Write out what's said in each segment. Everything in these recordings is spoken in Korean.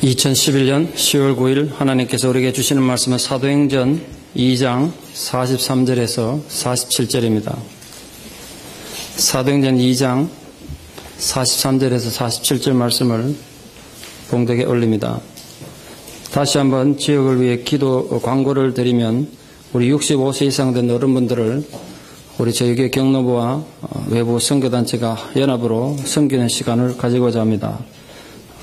2011년 10월 9일 하나님께서 우리에게 주시는 말씀은 사도행전 2장 43절에서 47절입니다. 사도행전 2장 43절에서 47절 말씀을 봉독에 올립니다. 다시 한번 지역을 위해 기도 광고를 드리면 우리 65세 이상 된 어른분들을 우리 저희교회 경로부와 외부 선교단체가 연합으로 섬기는 시간을 가지고자 합니다.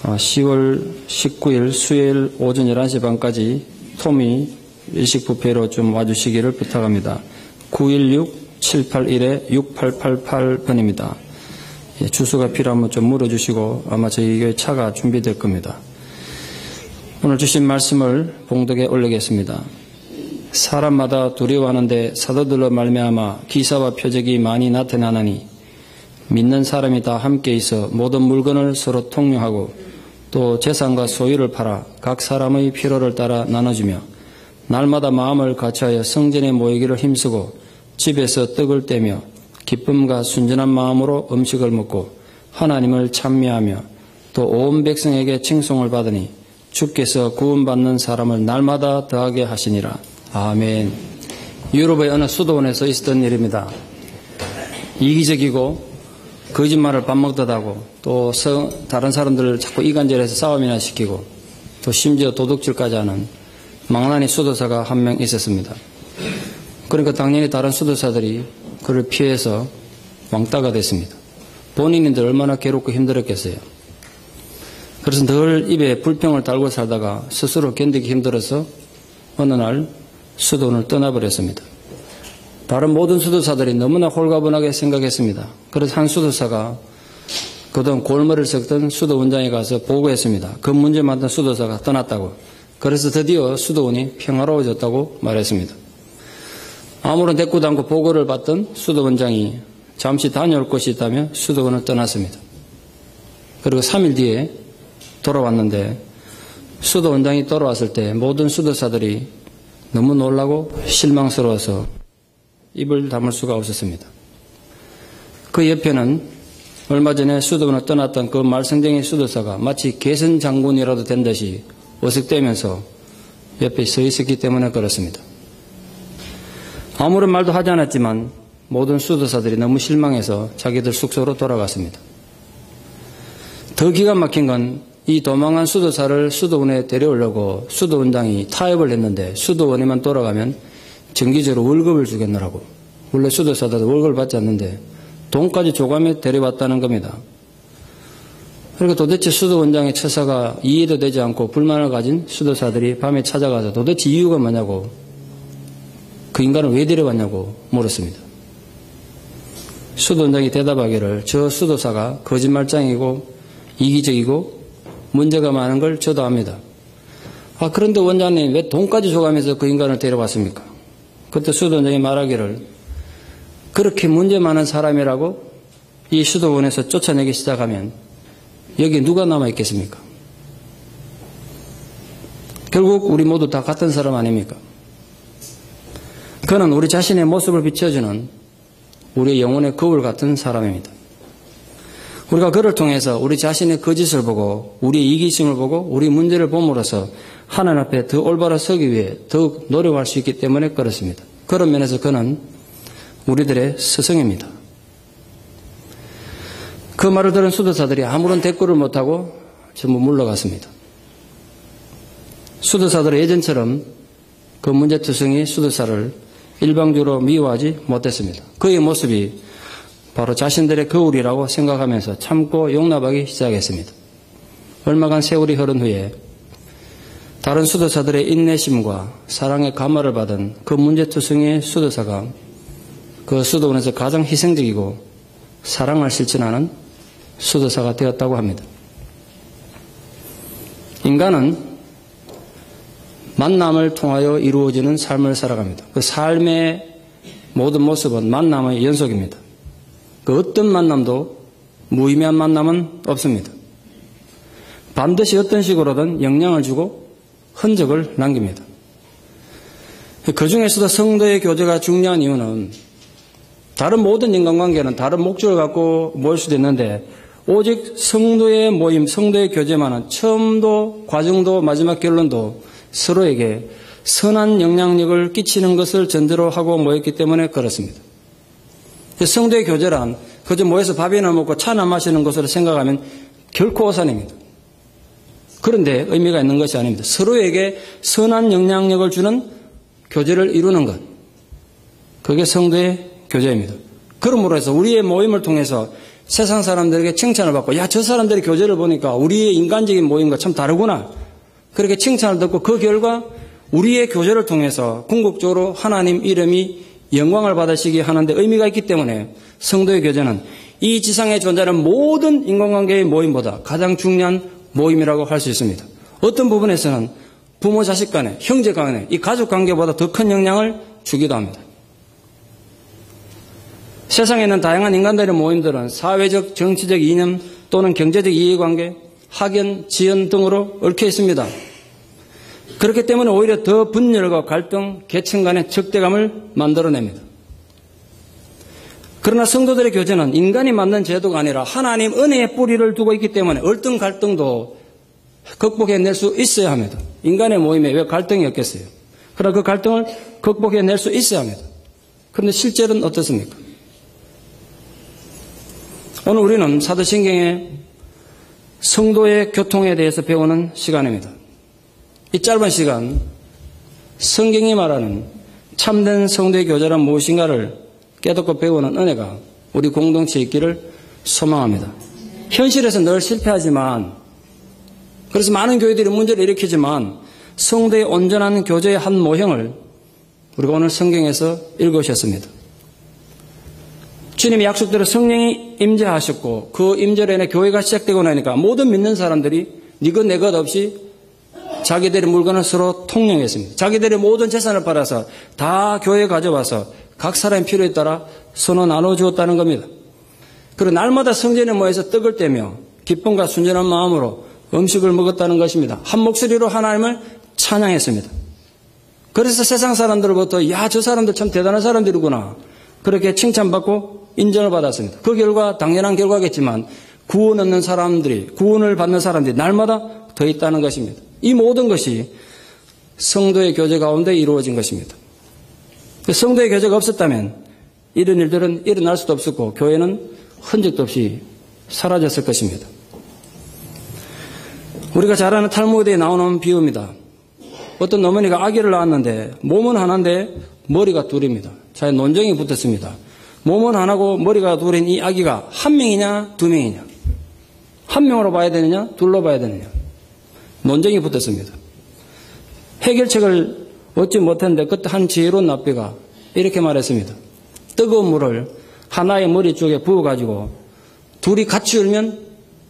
10월 19일 수요일 오전 11시 반까지 토미 일식뷔페로 좀 와주시기를 부탁합니다. 916-781-6888번입니다. 주소가 필요하면 좀 물어주시고 아마 저희 교회 차가 준비될 겁니다. 오늘 주신 말씀을 봉독에 올리겠습니다. 사람마다 두려워하는데 사도들로 말미암아 기사와 표적이 많이 나타나나니 믿는 사람이 다 함께 있어 모든 물건을 서로 통용하고 또 재산과 소유를 팔아 각 사람의 필요를 따라 나눠주며 날마다 마음을 같이하여 성전에 모이기를 힘쓰고 집에서 떡을 떼며 기쁨과 순전한 마음으로 음식을 먹고 하나님을 찬미하며 또 온 백성에게 칭송을 받으니 주께서 구원받는 사람을 날마다 더하게 하시니라. 아멘. 유럽의 어느 수도원에서 있었던 일입니다. 이기적이고 거짓말을 밥 먹듯 하고 또 다른 사람들을 자꾸 이간질해서 싸움이나 시키고 또 심지어 도둑질까지 하는 망나니 수도사가 한 명 있었습니다. 그러니까 당연히 다른 수도사들이 그를 피해서 왕따가 됐습니다. 본인인들 얼마나 괴롭고 힘들었겠어요. 그래서 늘 입에 불평을 달고 살다가 스스로 견디기 힘들어서 어느 날 수도원을 떠나버렸습니다. 다른 모든 수도사들이 너무나 홀가분하게 생각했습니다. 그래서 한 수도사가 그동안 골머리를 썩던 수도원장에 가서 보고했습니다. 그 문제 만든 수도사가 떠났다고. 그래서 드디어 수도원이 평화로워졌다고 말했습니다. 아무런 대꾸도 않고 보고를 받던 수도원장이 잠시 다녀올 곳이 있다며 수도원을 떠났습니다. 그리고 3일 뒤에 돌아왔는데 수도원장이 돌아왔을 때 모든 수도사들이 너무 놀라고 실망스러워서 입을 다물 수가 없었습니다. 그 옆에는 얼마 전에 수도원을 떠났던 그 말썽쟁이 수도사가 마치 개선 장군이라도 된 듯이 어색대면서 옆에 서 있었기 때문에 그렇습니다. 아무런 말도 하지 않았지만 모든 수도사들이 너무 실망해서 자기들 숙소로 돌아갔습니다. 더 기가 막힌 건 이 도망한 수도사를 수도원에 데려오려고 수도원장이 타협을 했는데 수도원에만 돌아가면 정기적으로 월급을 주겠노라고. 원래 수도사들도 월급을 받지 않는데 돈까지 줘가며 데려왔다는 겁니다. 그러니까 도대체 수도원장의 처사가 이해도 되지 않고 불만을 가진 수도사들이 밤에 찾아가서 도대체 이유가 뭐냐고, 그 인간을 왜 데려왔냐고 물었습니다. 수도원장이 대답하기를 저 수도사가 거짓말장이고 이기적이고 문제가 많은 걸 저도 압니다. 그런데 원장님 왜 돈까지 줘가면서 그 인간을 데려왔습니까? 그때 수도원장이 말하기를 그렇게 문제 많은 사람이라고 이 수도원에서 쫓아내기 시작하면 여기 누가 남아있겠습니까? 결국 우리 모두 다 같은 사람 아닙니까? 그는 우리 자신의 모습을 비춰주는 우리의 영혼의 거울 같은 사람입니다. 우리가 그를 통해서 우리 자신의 거짓을 보고 우리의 이기심을 보고 우리 문제를 봄으로써 하나님 앞에 더 올바로 서기 위해 더욱 노력할 수 있기 때문에 그렇습니다. 그런 면에서 그는 우리들의 스승입니다. 그 말을 들은 수도사들이 아무런 대꾸를 못하고 전부 물러갔습니다. 수도사들은 예전처럼 그 문제투성이 수도사를 일방적으로 미워하지 못했습니다. 그의 모습이 바로 자신들의 거울이라고 생각하면서 참고 용납하기 시작했습니다. 얼마간 세월이 흐른 후에 다른 수도사들의 인내심과 사랑의 감화를 받은 그 문제투성이의 수도사가 그 수도원에서 가장 희생적이고 사랑을 실천하는 수도사가 되었다고 합니다. 인간은 만남을 통하여 이루어지는 삶을 살아갑니다. 그 삶의 모든 모습은 만남의 연속입니다. 그 어떤 만남도 무의미한 만남은 없습니다. 반드시 어떤 식으로든 영향을 주고 흔적을 남깁니다. 그 중에서도 성도의 교제가 중요한 이유는 다른 모든 인간관계는 다른 목적을 갖고 모일 수도 있는데 오직 성도의 모임, 성도의 교제만은 처음도 과정도 마지막 결론도 서로에게 선한 영향력을 끼치는 것을 전제로 하고 모였기 때문에 그렇습니다. 성도의 교제란 그저 모여서 밥이나 먹고 차나 마시는 것으로 생각하면 결코 오산입니다. 그런데 의미가 있는 것이 아닙니다. 서로에게 선한 영향력을 주는 교제를 이루는 것. 그게 성도의 교제입니다. 그러므로 해서 우리의 모임을 통해서 세상 사람들에게 칭찬을 받고 야, 저 사람들의 교제를 보니까 우리의 인간적인 모임과 참 다르구나. 그렇게 칭찬을 듣고 그 결과 우리의 교제를 통해서 궁극적으로 하나님 이름이 영광을 받으시게 하는데 의미가 있기 때문에 성도의 교제는 이 지상에 존재하는 모든 인간관계의 모임보다 가장 중요한 모임이라고 할 수 있습니다. 어떤 부분에서는 부모 자식 간에, 형제 간에 이 가족 관계보다 더 큰 영향을 주기도 합니다. 세상에 있는 다양한 인간들의 모임들은 사회적, 정치적 이념 또는 경제적 이해관계, 학연, 지연 등으로 얽혀 있습니다. 그렇기 때문에 오히려 더 분열과 갈등, 계층 간의 적대감을 만들어냅니다. 그러나 성도들의 교제는 인간이 만든 제도가 아니라 하나님 은혜의 뿌리를 두고 있기 때문에 얼떤 갈등도 극복해낼 수 있어야 합니다. 인간의 모임에 왜 갈등이 없겠어요? 그러나 그 갈등을 극복해낼 수 있어야 합니다. 그런데 실제로는 어떻습니까? 오늘 우리는 사도신경의 성도의 교통에 대해서 배우는 시간입니다. 이 짧은 시간 성경이 말하는 참된 성도의 교제란 무엇인가를 깨닫고 배우는 은혜가 우리 공동체에 있기를 소망합니다. 현실에서 늘 실패하지만 그래서 많은 교회들이 문제를 일으키지만 성도의 온전한 교제의 한 모형을 우리가 오늘 성경에서 읽으셨습니다. 주님의 약속대로 성령이 임재하셨고 그 임재로 인해 교회가 시작되고 나니까 모든 믿는 사람들이 네 것 내 것 없이 자기들의 물건을 서로 통용했습니다. 자기들의 모든 재산을 팔아서 다 교회에 가져와서 각 사람의 필요에 따라 서로 나눠주었다는 겁니다. 그리고 날마다 성전에 모여서 떡을 떼며 기쁨과 순전한 마음으로 음식을 먹었다는 것입니다. 한 목소리로 하나님을 찬양했습니다. 그래서 세상 사람들로부터 야, 저 사람들 참 대단한 사람들이구나. 그렇게 칭찬받고 인정을 받았습니다. 그 결과 당연한 결과겠지만 구원 얻는 사람들이, 구원을 받는 사람들이 날마다 더 있다는 것입니다. 이 모든 것이 성도의 교제 가운데 이루어진 것입니다. 성도의 교제가 없었다면 이런 일들은 일어날 수도 없었고 교회는 흔적도 없이 사라졌을 것입니다. 우리가 잘 아는 탈무드에 나오는 비유입니다. 어떤 어머니가 아기를 낳았는데 몸은 하나인데 머리가 둘입니다. 자기 논쟁이 붙었습니다. 몸은 하나고 머리가 둘인 이 아기가 한 명이냐 두 명이냐, 한 명으로 봐야 되느냐 둘로 봐야 되느냐 논쟁이 붙었습니다. 해결책을 얻지 못했는데 그때 한 지혜로운 납비가 이렇게 말했습니다. 뜨거운 물을 하나의 머리 쪽에 부어가지고 둘이 같이 울면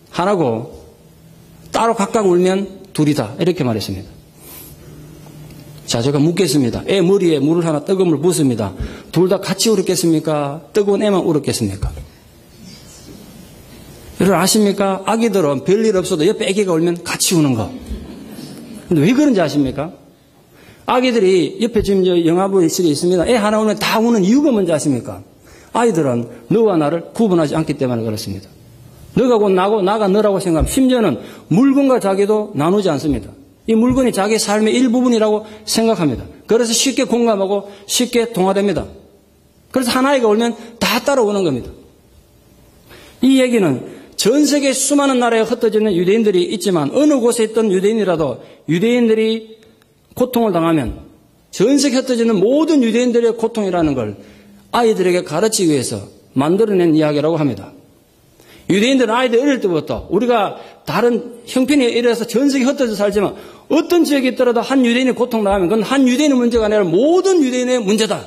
하나고 따로 각각 울면 둘이다 이렇게 말했습니다. 자, 제가 묻겠습니다. 애 머리에 물을 하나 뜨거운 물 붓습니다. 둘 다 같이 울었겠습니까? 뜨거운 애만 울었겠습니까? 여러분 아십니까? 아기들은 별일 없어도 옆에 애기가 울면 같이 우는 거. 근데 왜 그런지 아십니까? 아기들이 옆에 지금 영화부실이 있습니다. 애 하나 울면 다 우는 이유가 뭔지 아십니까? 아이들은 너와 나를 구분하지 않기 때문에 그렇습니다. 너가 곧 나고 나가 너라고 생각하면 심지어는 물건과 자기도 나누지 않습니다. 이 물건이 자기의 삶의 일부분이라고 생각합니다. 그래서 쉽게 공감하고 쉽게 동화됩니다. 그래서 하나이가 울면 다 따라오는 겁니다. 이 얘기는 전 세계 수많은 나라에 흩어져 있는 유대인들이 있지만 어느 곳에 있던 유대인이라도 유대인들이 고통을 당하면 전 세계에 흩어져 있는 모든 유대인들의 고통이라는 걸 아이들에게 가르치기 위해서 만들어낸 이야기라고 합니다. 유대인들은 아이들 어릴 때부터 우리가 다른 형편에 이래서 전 세계에 흩어져 살지만 어떤 지역에 있더라도 한 유대인이 고통당하면 그건 한 유대인의 문제가 아니라 모든 유대인의 문제다.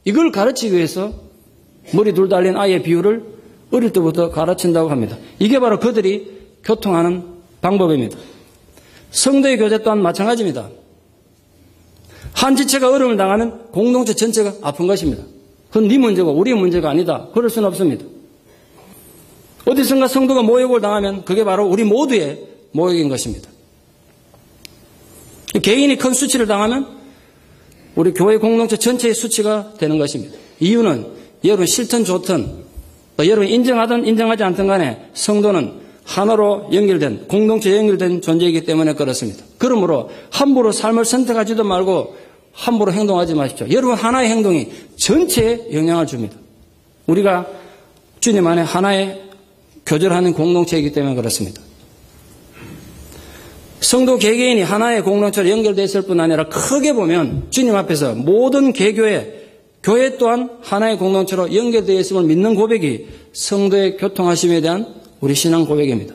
이걸 가르치기 위해서 머리 둘 달린 아이의 비유를 어릴 때부터 가르친다고 합니다. 이게 바로 그들이 교통하는 방법입니다. 성도의 교제 또한 마찬가지입니다. 한 지체가 어려움을 당하면 공동체 전체가 아픈 것입니다. 그건 네 문제고 우리의 문제가 아니다. 그럴 수는 없습니다. 어디선가 성도가 모욕을 당하면 그게 바로 우리 모두의 모욕인 것입니다. 개인이 큰 수치를 당하면 우리 교회 공동체 전체의 수치가 되는 것입니다. 이유는 여러분 싫든 좋든 여러분이 인정하든 인정하지 않든 간에 성도는 하나로 연결된, 공동체에 연결된 존재이기 때문에 그렇습니다. 그러므로 함부로 삶을 선택하지도 말고 함부로 행동하지 마십시오. 여러분 하나의 행동이 전체에 영향을 줍니다. 우리가 주님 안에 하나의 교절하는 공동체이기 때문에 그렇습니다. 성도 개개인이 하나의 공동체로 연결되어 있을 뿐 아니라 크게 보면 주님 앞에서 모든 개교회, 교회 또한 하나의 공동체로 연결되어 있음을 믿는 고백이 성도의 교통하심에 대한 우리 신앙 고백입니다.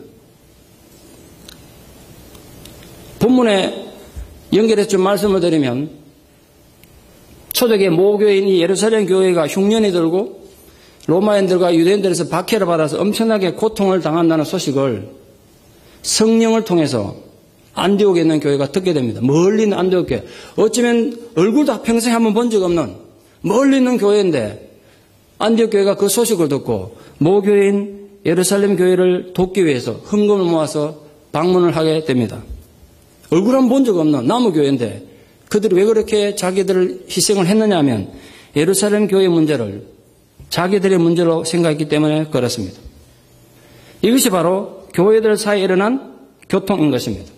본문에 연결해서 좀 말씀을 드리면 초대교회 모교인이 예루살렘 교회가 흉년이 들고 로마인들과 유대인들에서 박해를 받아서 엄청나게 고통을 당한다는 소식을 성령을 통해서 안디옥에 있는 교회가 듣게 됩니다. 멀리 있는 안디옥 교회. 어쩌면 얼굴도 평생 한번 본 적 없는 멀리 있는 교회인데 안디옥 교회가 그 소식을 듣고 모교인 예루살렘 교회를 돕기 위해서 헌금을 모아서 방문을 하게 됩니다. 얼굴 한번 본 적 없는 나무 교회인데 그들이 왜 그렇게 자기들을 희생을 했느냐 하면 예루살렘 교회 문제를 자기들의 문제로 생각했기 때문에 그렇습니다. 이것이 바로 교회들 사이에 일어난 교통인 것입니다.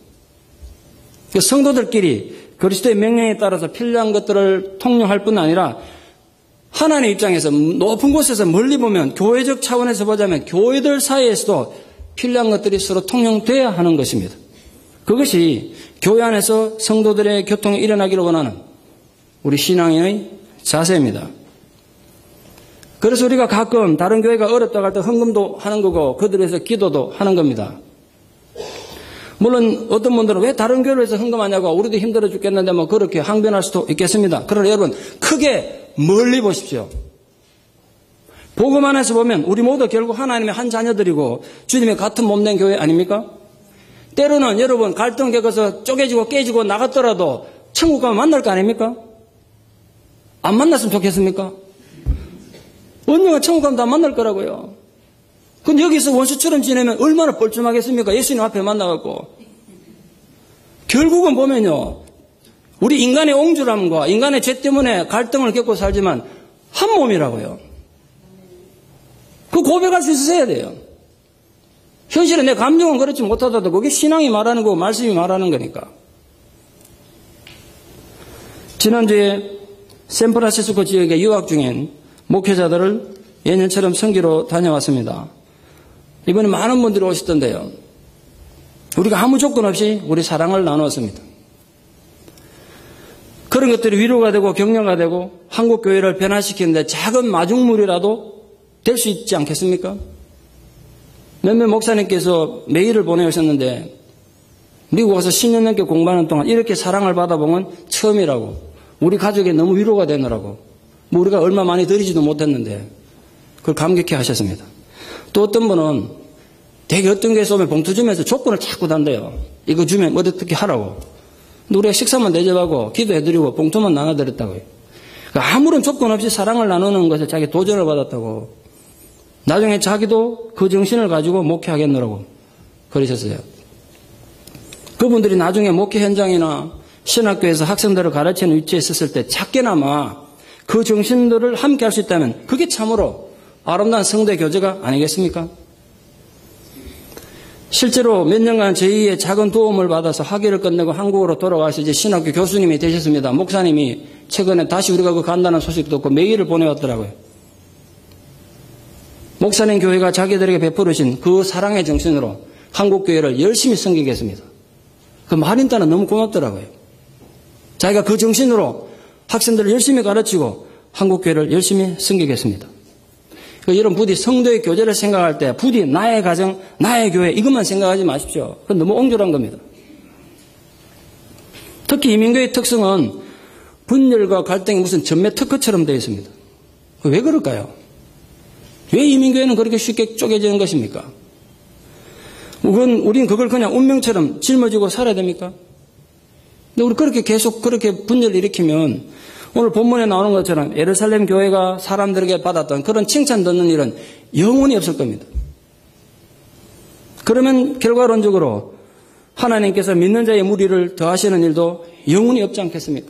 성도들끼리 그리스도의 명령에 따라서 필요한 것들을 통용할 뿐 아니라 하나님의 입장에서 높은 곳에서 멀리 보면 교회적 차원에서 보자면 교회들 사이에서도 필요한 것들이 서로 통용돼야 하는 것입니다. 그것이 교회 안에서 성도들의 교통이 일어나기를 원하는 우리 신앙인의 자세입니다. 그래서 우리가 가끔 다른 교회가 어렵다고 할 때 헌금도 하는 거고 그들을 위해서 기도도 하는 겁니다. 물론 어떤 분들은 왜 다른 교회를 위해서 헌금하냐고 우리도 힘들어 죽겠는데 뭐 그렇게 항변할 수도 있겠습니다. 그러나 여러분 크게 멀리 보십시오. 복음 안에서 보면 우리 모두 결국 하나님의 한 자녀들이고 주님의 같은 몸된 교회 아닙니까? 때로는 여러분 갈등 겪어서 쪼개지고 깨지고 나갔더라도 천국 가면 만날 거 아닙니까? 안 만났으면 좋겠습니까? 언젠가 천국 가면 다 만날 거라고요. 근데 여기서 원수처럼 지내면 얼마나 뻘쭘하겠습니까? 예수님 앞에 만나갖고. 결국은 보면요. 우리 인간의 옹졸함과 인간의 죄 때문에 갈등을 겪고 살지만 한 몸이라고요. 그 고백할 수 있어야 돼요. 현실에 내 감정은 그렇지 못하더라도 그게 신앙이 말하는 거고 말씀이 말하는 거니까. 지난주에 샌프란시스코 지역에 유학 중인 목회자들을 예년처럼 선교로 다녀왔습니다. 이번에 많은 분들이 오셨던데요. 우리가 아무 조건 없이 우리 사랑을 나누었습니다. 그런 것들이 위로가 되고 격려가 되고 한국 교회를 변화시키는데 작은 마중물이라도 될 수 있지 않겠습니까? 몇몇 목사님께서 메일을 보내오셨는데 미국 와서 10년 넘게 공부하는 동안 이렇게 사랑을 받아본 건 처음이라고. 우리 가족에 너무 위로가 되느라고. 뭐 우리가 얼마 많이 드리지도 못했는데 그걸 감격해 하셨습니다. 또 어떤 분은 되게 어떤 교회에서 오면 봉투 주면서 조건을 자꾸 단대요. 이거 주면 어떻게 하라고. 근데 우리가 식사만 대접하고 기도해드리고 봉투만 나눠드렸다고요. 그러니까 아무런 조건 없이 사랑을 나누는 것에 자기 도전을 받았다고. 나중에 자기도 그 정신을 가지고 목회하겠노라고 그러셨어요. 그분들이 나중에 목회 현장이나 신학교에서 학생들을 가르치는 위치에 있었을 때 작게나마 그 정신들을 함께 할 수 있다면 그게 참으로 아름다운 성도의 교제가 아니겠습니까? 실제로 몇 년간 저희의 작은 도움을 받아서 학위를 끝내고 한국으로 돌아가서 이제 신학교 교수님이 되셨습니다. 목사님이 최근에 다시 우리가 그 간다는 소식도 듣고 메일을 보내왔더라고요. 목사님 교회가 자기들에게 베풀으신 그 사랑의 정신으로 한국교회를 열심히 섬기겠습니다. 그 말인따는 너무 고맙더라고요. 자기가 그 정신으로 학생들을 열심히 가르치고 한국교회를 열심히 섬기겠습니다. 여러분 부디 성도의 교제를 생각할 때 부디 나의 가정, 나의 교회 이것만 생각하지 마십시오. 그건 너무 옹졸한 겁니다. 특히 이민교의 특성은 분열과 갈등이 무슨 전매 특허처럼 되어 있습니다. 왜 그럴까요? 왜 이민교회는 그렇게 쉽게 쪼개지는 것입니까? 우린 그걸 그냥 운명처럼 짊어지고 살아야 됩니까? 근데 우리 그렇게 계속 그렇게 분열을 일으키면 오늘 본문에 나오는 것처럼 예루살렘 교회가 사람들에게 받았던 그런 칭찬 듣는 일은 영원히 없을 겁니다. 그러면 결과론적으로 하나님께서 믿는 자의 무리를 더하시는 일도 영원히 없지 않겠습니까?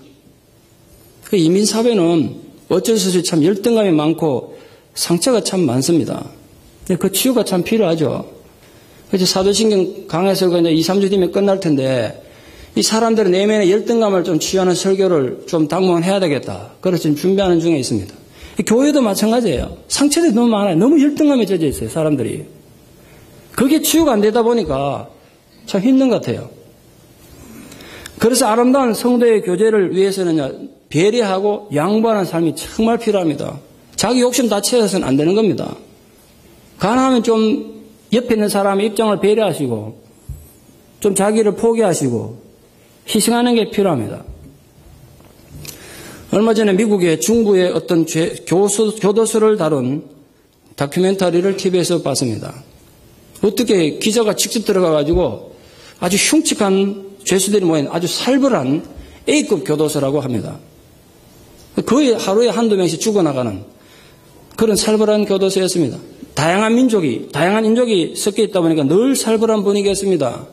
이민사회는 어쩔 수 없이 참 열등감이 많고 상처가 참 많습니다. 그 치유가 참 필요하죠. 그래서 사도신경 강해서 이제 2, 3주 뒤면 끝날 텐데 이 사람들의 내면의 열등감을 좀 치유하는 설교를 좀 당분간 해야 되겠다. 그래서 지금 준비하는 중에 있습니다. 교회도 마찬가지예요. 상처들이 너무 많아요. 너무 열등감에 젖어 있어요, 사람들이. 그게 치유가 안 되다 보니까 참 힘든 것 같아요. 그래서 아름다운 성도의 교제를 위해서는 배려하고 양보하는 삶이 정말 필요합니다. 자기 욕심 다 채워서는 안 되는 겁니다. 가능하면 좀 옆에 있는 사람의 입장을 배려하시고 좀 자기를 포기하시고 희생하는 게 필요합니다. 얼마 전에 미국의 중부의 어떤 교도소를 다룬 다큐멘터리를 TV에서 봤습니다. 어떻게 기자가 직접 들어가가지고 아주 흉측한 죄수들이 모인 아주 살벌한 A급 교도소라고 합니다. 거의 하루에 한두 명씩 죽어나가는 그런 살벌한 교도소였습니다. 다양한 인종이 섞여 있다 보니까 늘 살벌한 분위기였습니다.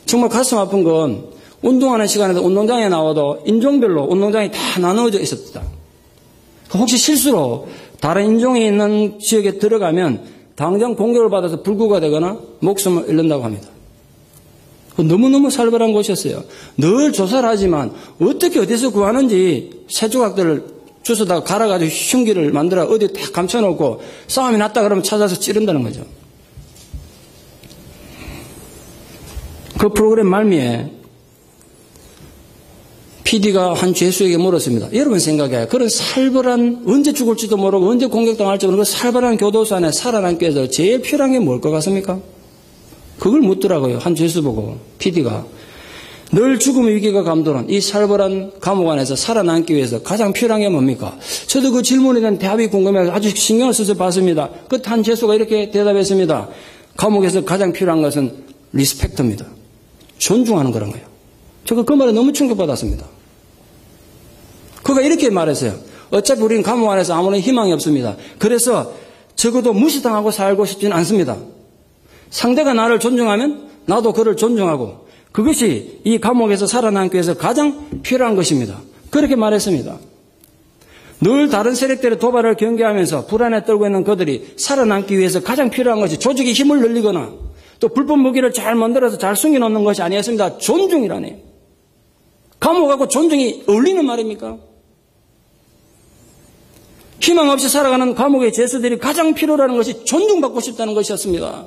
정말 가슴 아픈 건 운동하는 시간에도 운동장에 나와도 인종별로 운동장이 다 나누어져 있었다. 혹시 실수로 다른 인종이 있는 지역에 들어가면 당장 공격을 받아서 불구가 되거나 목숨을 잃는다고 합니다. 너무너무 살벌한 곳이었어요. 늘 조사를 하지만 어떻게 어디서 구하는지 새조각들을 주워다가 갈아가지고 흉기를 만들어 어디 딱 감춰놓고 싸움이 났다 그러면 찾아서 찌른다는 거죠. 그 프로그램 말미에 PD가 한 죄수에게 물었습니다. 여러분 생각해요. 그런 살벌한 언제 죽을지도 모르고 언제 공격당할지 모르고 살벌한 교도소 안에 살아남기 위해서 제일 필요한 게 뭘 것 같습니까? 그걸 묻더라고요. 한 죄수 보고 PD가. 늘 죽음의 위기가 감도는 이 살벌한 감옥 안에서 살아남기 위해서 가장 필요한 게 뭡니까? 저도 그 질문에 대한 대답이 궁금해서 아주 신경을 써서 봤습니다. 그 한 죄수가 이렇게 대답했습니다. 감옥에서 가장 필요한 것은 리스펙트입니다. 존중하는 그런 거예요. 제가 그 말에 너무 충격받았습니다. 그가 이렇게 말했어요. 어차피 우리는 감옥 안에서 아무런 희망이 없습니다. 그래서 적어도 무시당하고 살고 싶지는 않습니다. 상대가 나를 존중하면 나도 그를 존중하고 그것이 이 감옥에서 살아남기 위해서 가장 필요한 것입니다. 그렇게 말했습니다. 늘 다른 세력들의 도발을 경계하면서 불안에 떨고 있는 그들이 살아남기 위해서 가장 필요한 것이 조직의 힘을 늘리거나 또 불법 무기를 잘 만들어서 잘 숨겨놓는 것이 아니었습니다. 존중이라네요. 감옥하고 존중이 어울리는 말입니까? 희망 없이 살아가는 감옥의 죄수들이 가장 필요로 하는 것이 존중받고 싶다는 것이었습니다.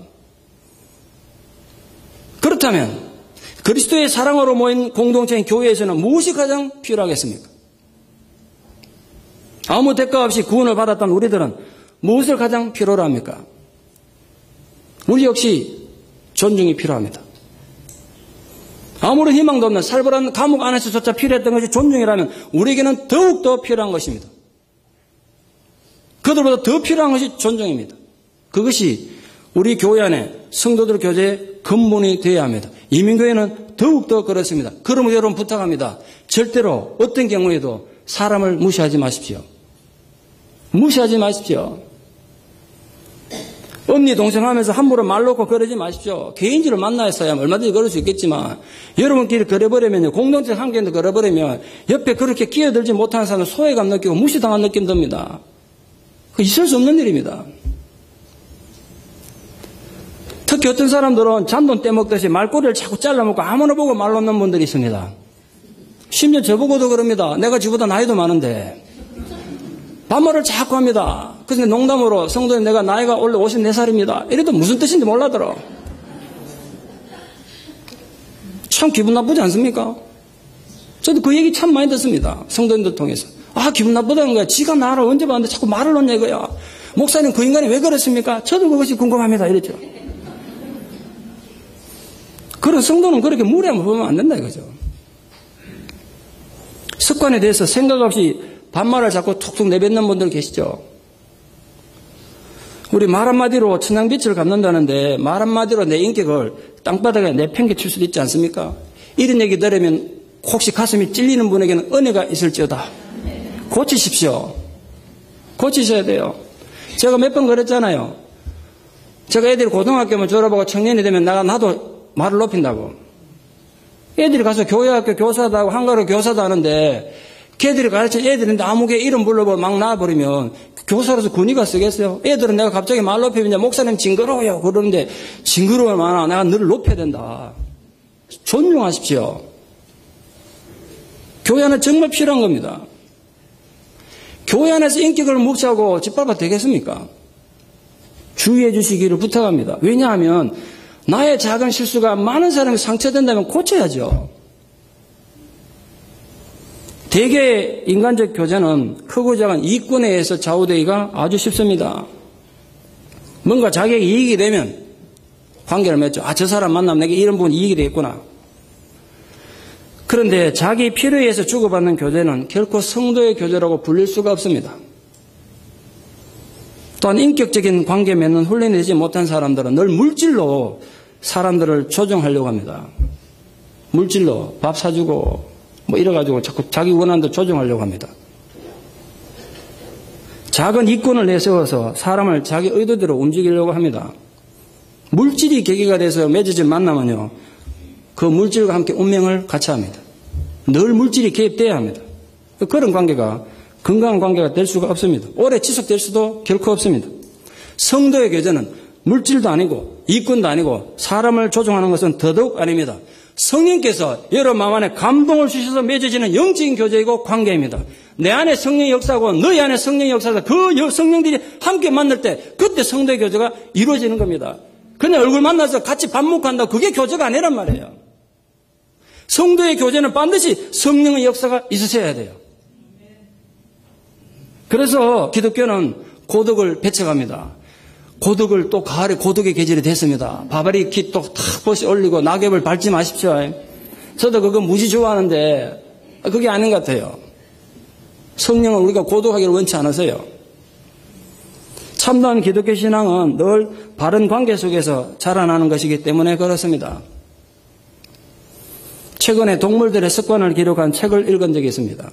그렇다면 그리스도의 사랑으로 모인 공동체인 교회에서는 무엇이 가장 필요하겠습니까? 아무 대가 없이 구원을 받았던 우리들은 무엇을 가장 필요로 합니까? 우리 역시 존중이 필요합니다. 아무런 희망도 없는 살벌한 감옥 안에서조차 필요했던 것이 존중이라면 우리에게는 더욱더 필요한 것입니다. 그들보다 더 필요한 것이 존중입니다. 그것이 우리 교회 안에 성도들 교제의 근본이 되어야 합니다. 이민교회는 더욱더 그렇습니다. 그러므로 여러분 부탁합니다. 절대로 어떤 경우에도 사람을 무시하지 마십시오. 무시하지 마십시오. 언니 동생 하면서 함부로 말 놓고 그러지 마십시오. 개인적으로 만나서야 얼마든지 그럴 수 있겠지만 여러분끼리 그래버리면요. 공동체 관계인데 그래버리면 옆에 그렇게 끼어들지 못하는 사람은 소외감 느끼고 무시당한 느낌 듭니다. 그 있을 수 없는 일입니다. 특히 어떤 사람들은 잔돈 떼먹듯이 말꼬리를 자꾸 잘라먹고 아무나 보고 말 놓는 분들이 있습니다. 심지어 저보고도 그럽니다. 내가 지보다 나이도 많은데 반말을 자꾸 합니다. 그래서 농담으로 성도님 내가 나이가 원래 54살입니다. 이래도 무슨 뜻인지 몰라들어. 참 기분 나쁘지 않습니까? 저도 그 얘기 참 많이 듣습니다. 성도님들 통해서. 아 기분 나쁘다는 거야. 지가 나를 언제 봤는데 자꾸 말을 놓냐 이거야. 목사님 그 인간이 왜 그랬습니까? 저도 그것이 궁금합니다. 이랬죠. 그런 성도는 그렇게 무례함을 보면 안 된다 이거죠. 습관에 대해서 생각 없이 반말을 자꾸 툭툭 내뱉는 분들 계시죠. 우리 말 한마디로 천냥빛을 갚는다는데 말 한마디로 내 인격을 땅바닥에 내팽개칠 수도 있지 않습니까? 이런 얘기 들으면 혹시 가슴이 찔리는 분에게는 은혜가 있을지어다. 고치십시오. 고치셔야 돼요. 제가 몇 번 그랬잖아요. 제가 애들이 고등학교만 졸업하고 청년이 되면 나도 말을 높인다고. 애들이 가서 교회학교 교사도 하고 한가로 교사도 하는데 걔들이 가르친 애들인데 아무개 이름 불러보고 막 나와버리면 교사로서 권위가 쓰겠어요? 애들은 내가 갑자기 말 높이면 목사님 징그러워요 그러는데 징그러울 만한 내가 너를 높여야 된다. 존중하십시오. 교회 안에 정말 필요한 겁니다. 교회 안에서 인격을 묵시하고 짓밟아도 되겠습니까? 주의해 주시기를 부탁합니다. 왜냐하면 나의 작은 실수가 많은 사람이 상처된다면 고쳐야죠. 대개의 인간적 교제는 크고 작은 이익군에 의해서 좌우되기가 아주 쉽습니다. 뭔가 자기에게 이익이 되면 관계를 맺죠. 저 사람 만나면 내게 이런 부분이 이익이 되겠구나. 그런데 자기 필요에 의해서 주고받는 교제는 결코 성도의 교제라고 불릴 수가 없습니다. 또한 인격적인 관계 맺는 훈련이 되지 못한 사람들은 늘 물질로 사람들을 조종하려고 합니다. 물질로 밥 사주고 이래가지고 자꾸 자기 원하는 대로 조종하려고 합니다. 작은 이권을 내세워서 사람을 자기 의도대로 움직이려고 합니다. 물질이 계기가 돼서 맺어진 만나면요, 그 물질과 함께 운명을 같이 합니다. 늘 물질이 개입돼야 합니다. 그런 관계가 건강한 관계가 될 수가 없습니다. 오래 지속될 수도 결코 없습니다. 성도의 교제는 물질도 아니고 이권도 아니고 사람을 조종하는 것은 더더욱 아닙니다. 성령께서 여러분 마음 안에 감동을 주셔서 맺어지는 영적인 교제이고 관계입니다. 내 안에 성령의 역사고 너희 안에 성령의 역사가 그 성령들이 함께 만날 때 그때 성도의 교제가 이루어지는 겁니다. 그냥 얼굴 만나서 같이 밥 먹고 한다고 그게 교제가 아니란 말이에요. 성도의 교제는 반드시 성령의 역사가 있으셔야 돼요. 그래서 기독교는 고독을 배척합니다. 고독을 또 가을에 고독의 계절이 됐습니다. 바바리 깃도 탁 벗이 올리고 낙엽을 밟지 마십시오. 저도 그거 무지 좋아하는데 그게 아닌 것 같아요. 성령은 우리가 고독하기를 원치 않으세요. 참다운 기독교 신앙은 늘 바른 관계 속에서 자라나는 것이기 때문에 그렇습니다. 최근에 동물들의 습관을 기록한 책을 읽은 적이 있습니다.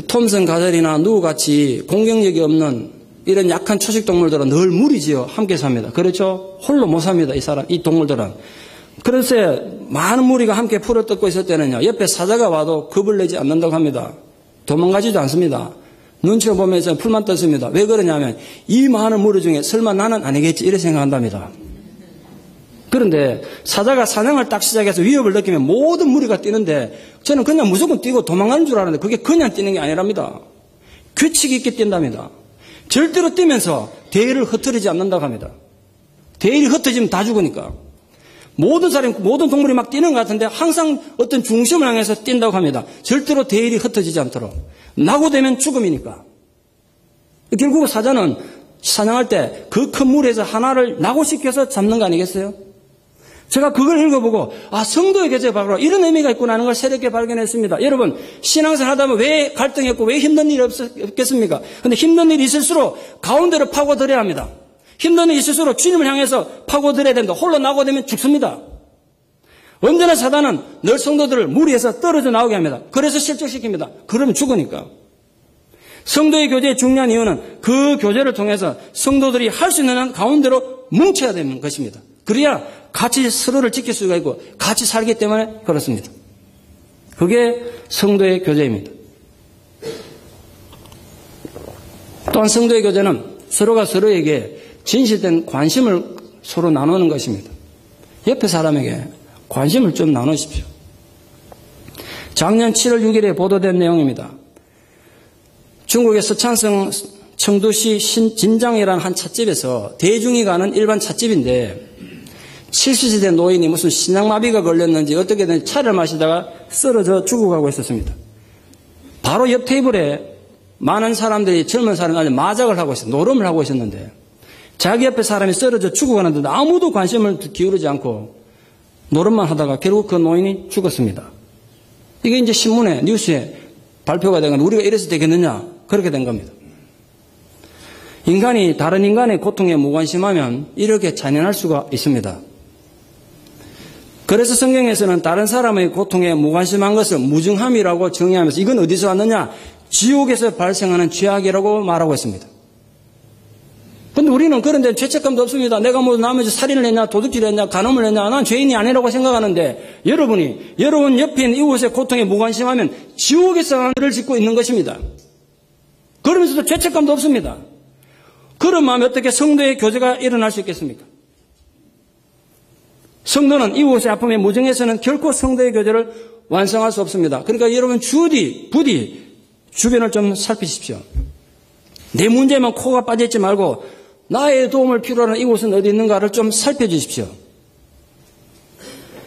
톰슨 가젤이나 누구같이 공격력이 없는 이런 약한 초식 동물들은 늘 무리지어 함께 삽니다. 그렇죠? 홀로 못 삽니다. 이 동물들은. 그래서 많은 무리가 함께 풀어뜯고 있을 때는요, 옆에 사자가 와도 겁을 내지 않는다고 합니다. 도망가지도 않습니다. 눈치를 보면서 풀만 떴습니다. 왜 그러냐면 이 많은 무리 중에 설마 나는 아니겠지 이렇게 생각한답니다. 그런데 사자가 사냥을 딱 시작해서 위협을 느끼면 모든 무리가 뛰는데 저는 그냥 무조건 뛰고 도망가는 줄 알았는데 그게 그냥 뛰는 게 아니랍니다. 규칙이 있게 뛴답니다. 절대로 뛰면서 대의를 흩어지지 않는다고 합니다. 대의를 흩어지면 다 죽으니까. 모든 동물이 막 뛰는 것 같은데 항상 어떤 중심을 향해서 뛴다고 합니다. 절대로 대의를 흩어지지 않도록. 낙오되면 죽음이니까. 결국 사자는 사냥할 때 그 큰 물에서 하나를 낙오시켜서 잡는 거 아니겠어요? 제가 그걸 읽어보고 성도의 교제 바로 이런 의미가 있구나 하는 걸 새롭게 발견했습니다. 여러분 신앙생활 하다 보면 왜 갈등이 없고 왜 힘든 일이 없겠습니까? 그런데 힘든 일이 있을수록 가운데로 파고들어야 합니다. 힘든 일이 있을수록 주님을 향해서 파고들어야 됩니다. 홀로 낙오되면 죽습니다. 언제나 사단은 늘 성도들을 무리해서 떨어져 나오게 합니다. 그래서 실족시킵니다. 그러면 죽으니까. 성도의 교제의 중요한 이유는 그 교제를 통해서 성도들이 할 수 있는 한 가운데로 뭉쳐야 되는 것입니다. 그래야 같이 서로를 지킬 수가 있고 같이 살기 때문에 그렇습니다. 그게 성도의 교제입니다. 또한 성도의 교제는 서로가 서로에게 진실된 관심을 서로 나누는 것입니다. 옆에 사람에게 관심을 좀 나누십시오. 작년 7월 6일에 보도된 내용입니다. 중국의 서창성 청두시 진장이라는 한 찻집에서 대중이 가는 일반 찻집인데 70세 된 노인이 무슨 신장마비가 걸렸는지 어떻게든 차를 마시다가 쓰러져 죽어가고 있었습니다. 바로 옆 테이블에 많은 사람들이 젊은 사람들이 마작을 하고 있어요. 노름을 하고 있었는데 자기 옆에 사람이 쓰러져 죽어가는데 아무도 관심을 기울이지 않고 노름만 하다가 결국 그 노인이 죽었습니다. 이게 이제 신문에 뉴스에 발표가 된 건데 우리가 이래서 되겠느냐 그렇게 된 겁니다. 인간이 다른 인간의 고통에 무관심하면 이렇게 잔인할 수가 있습니다. 그래서 성경에서는 다른 사람의 고통에 무관심한 것을 무증함이라고 정의하면서 이건 어디서 왔느냐? 지옥에서 발생하는 죄악이라고 말하고 있습니다. 근데 우리는 그런 데 죄책감도 없습니다. 내가 뭐 남의 살인을 했냐, 도둑질을 했냐, 간음을 했냐, 난 죄인이 아니라고 생각하는데 여러분 옆에 있는 이웃의 고통에 무관심하면 지옥에서 하늘을 짓고 있는 것입니다. 그러면서도 죄책감도 없습니다. 그런 마음에 어떻게 성도의 교제가 일어날 수 있겠습니까? 성도는 이웃의 아픔에 무정해서는 결코 성도의 교제를 완성할 수 없습니다. 그러니까 여러분 부디 주변을 좀 살피십시오. 내 문제만 코가 빠져있지 말고 나의 도움을 필요로 하는 이곳은 어디 있는가를 좀 살펴주십시오.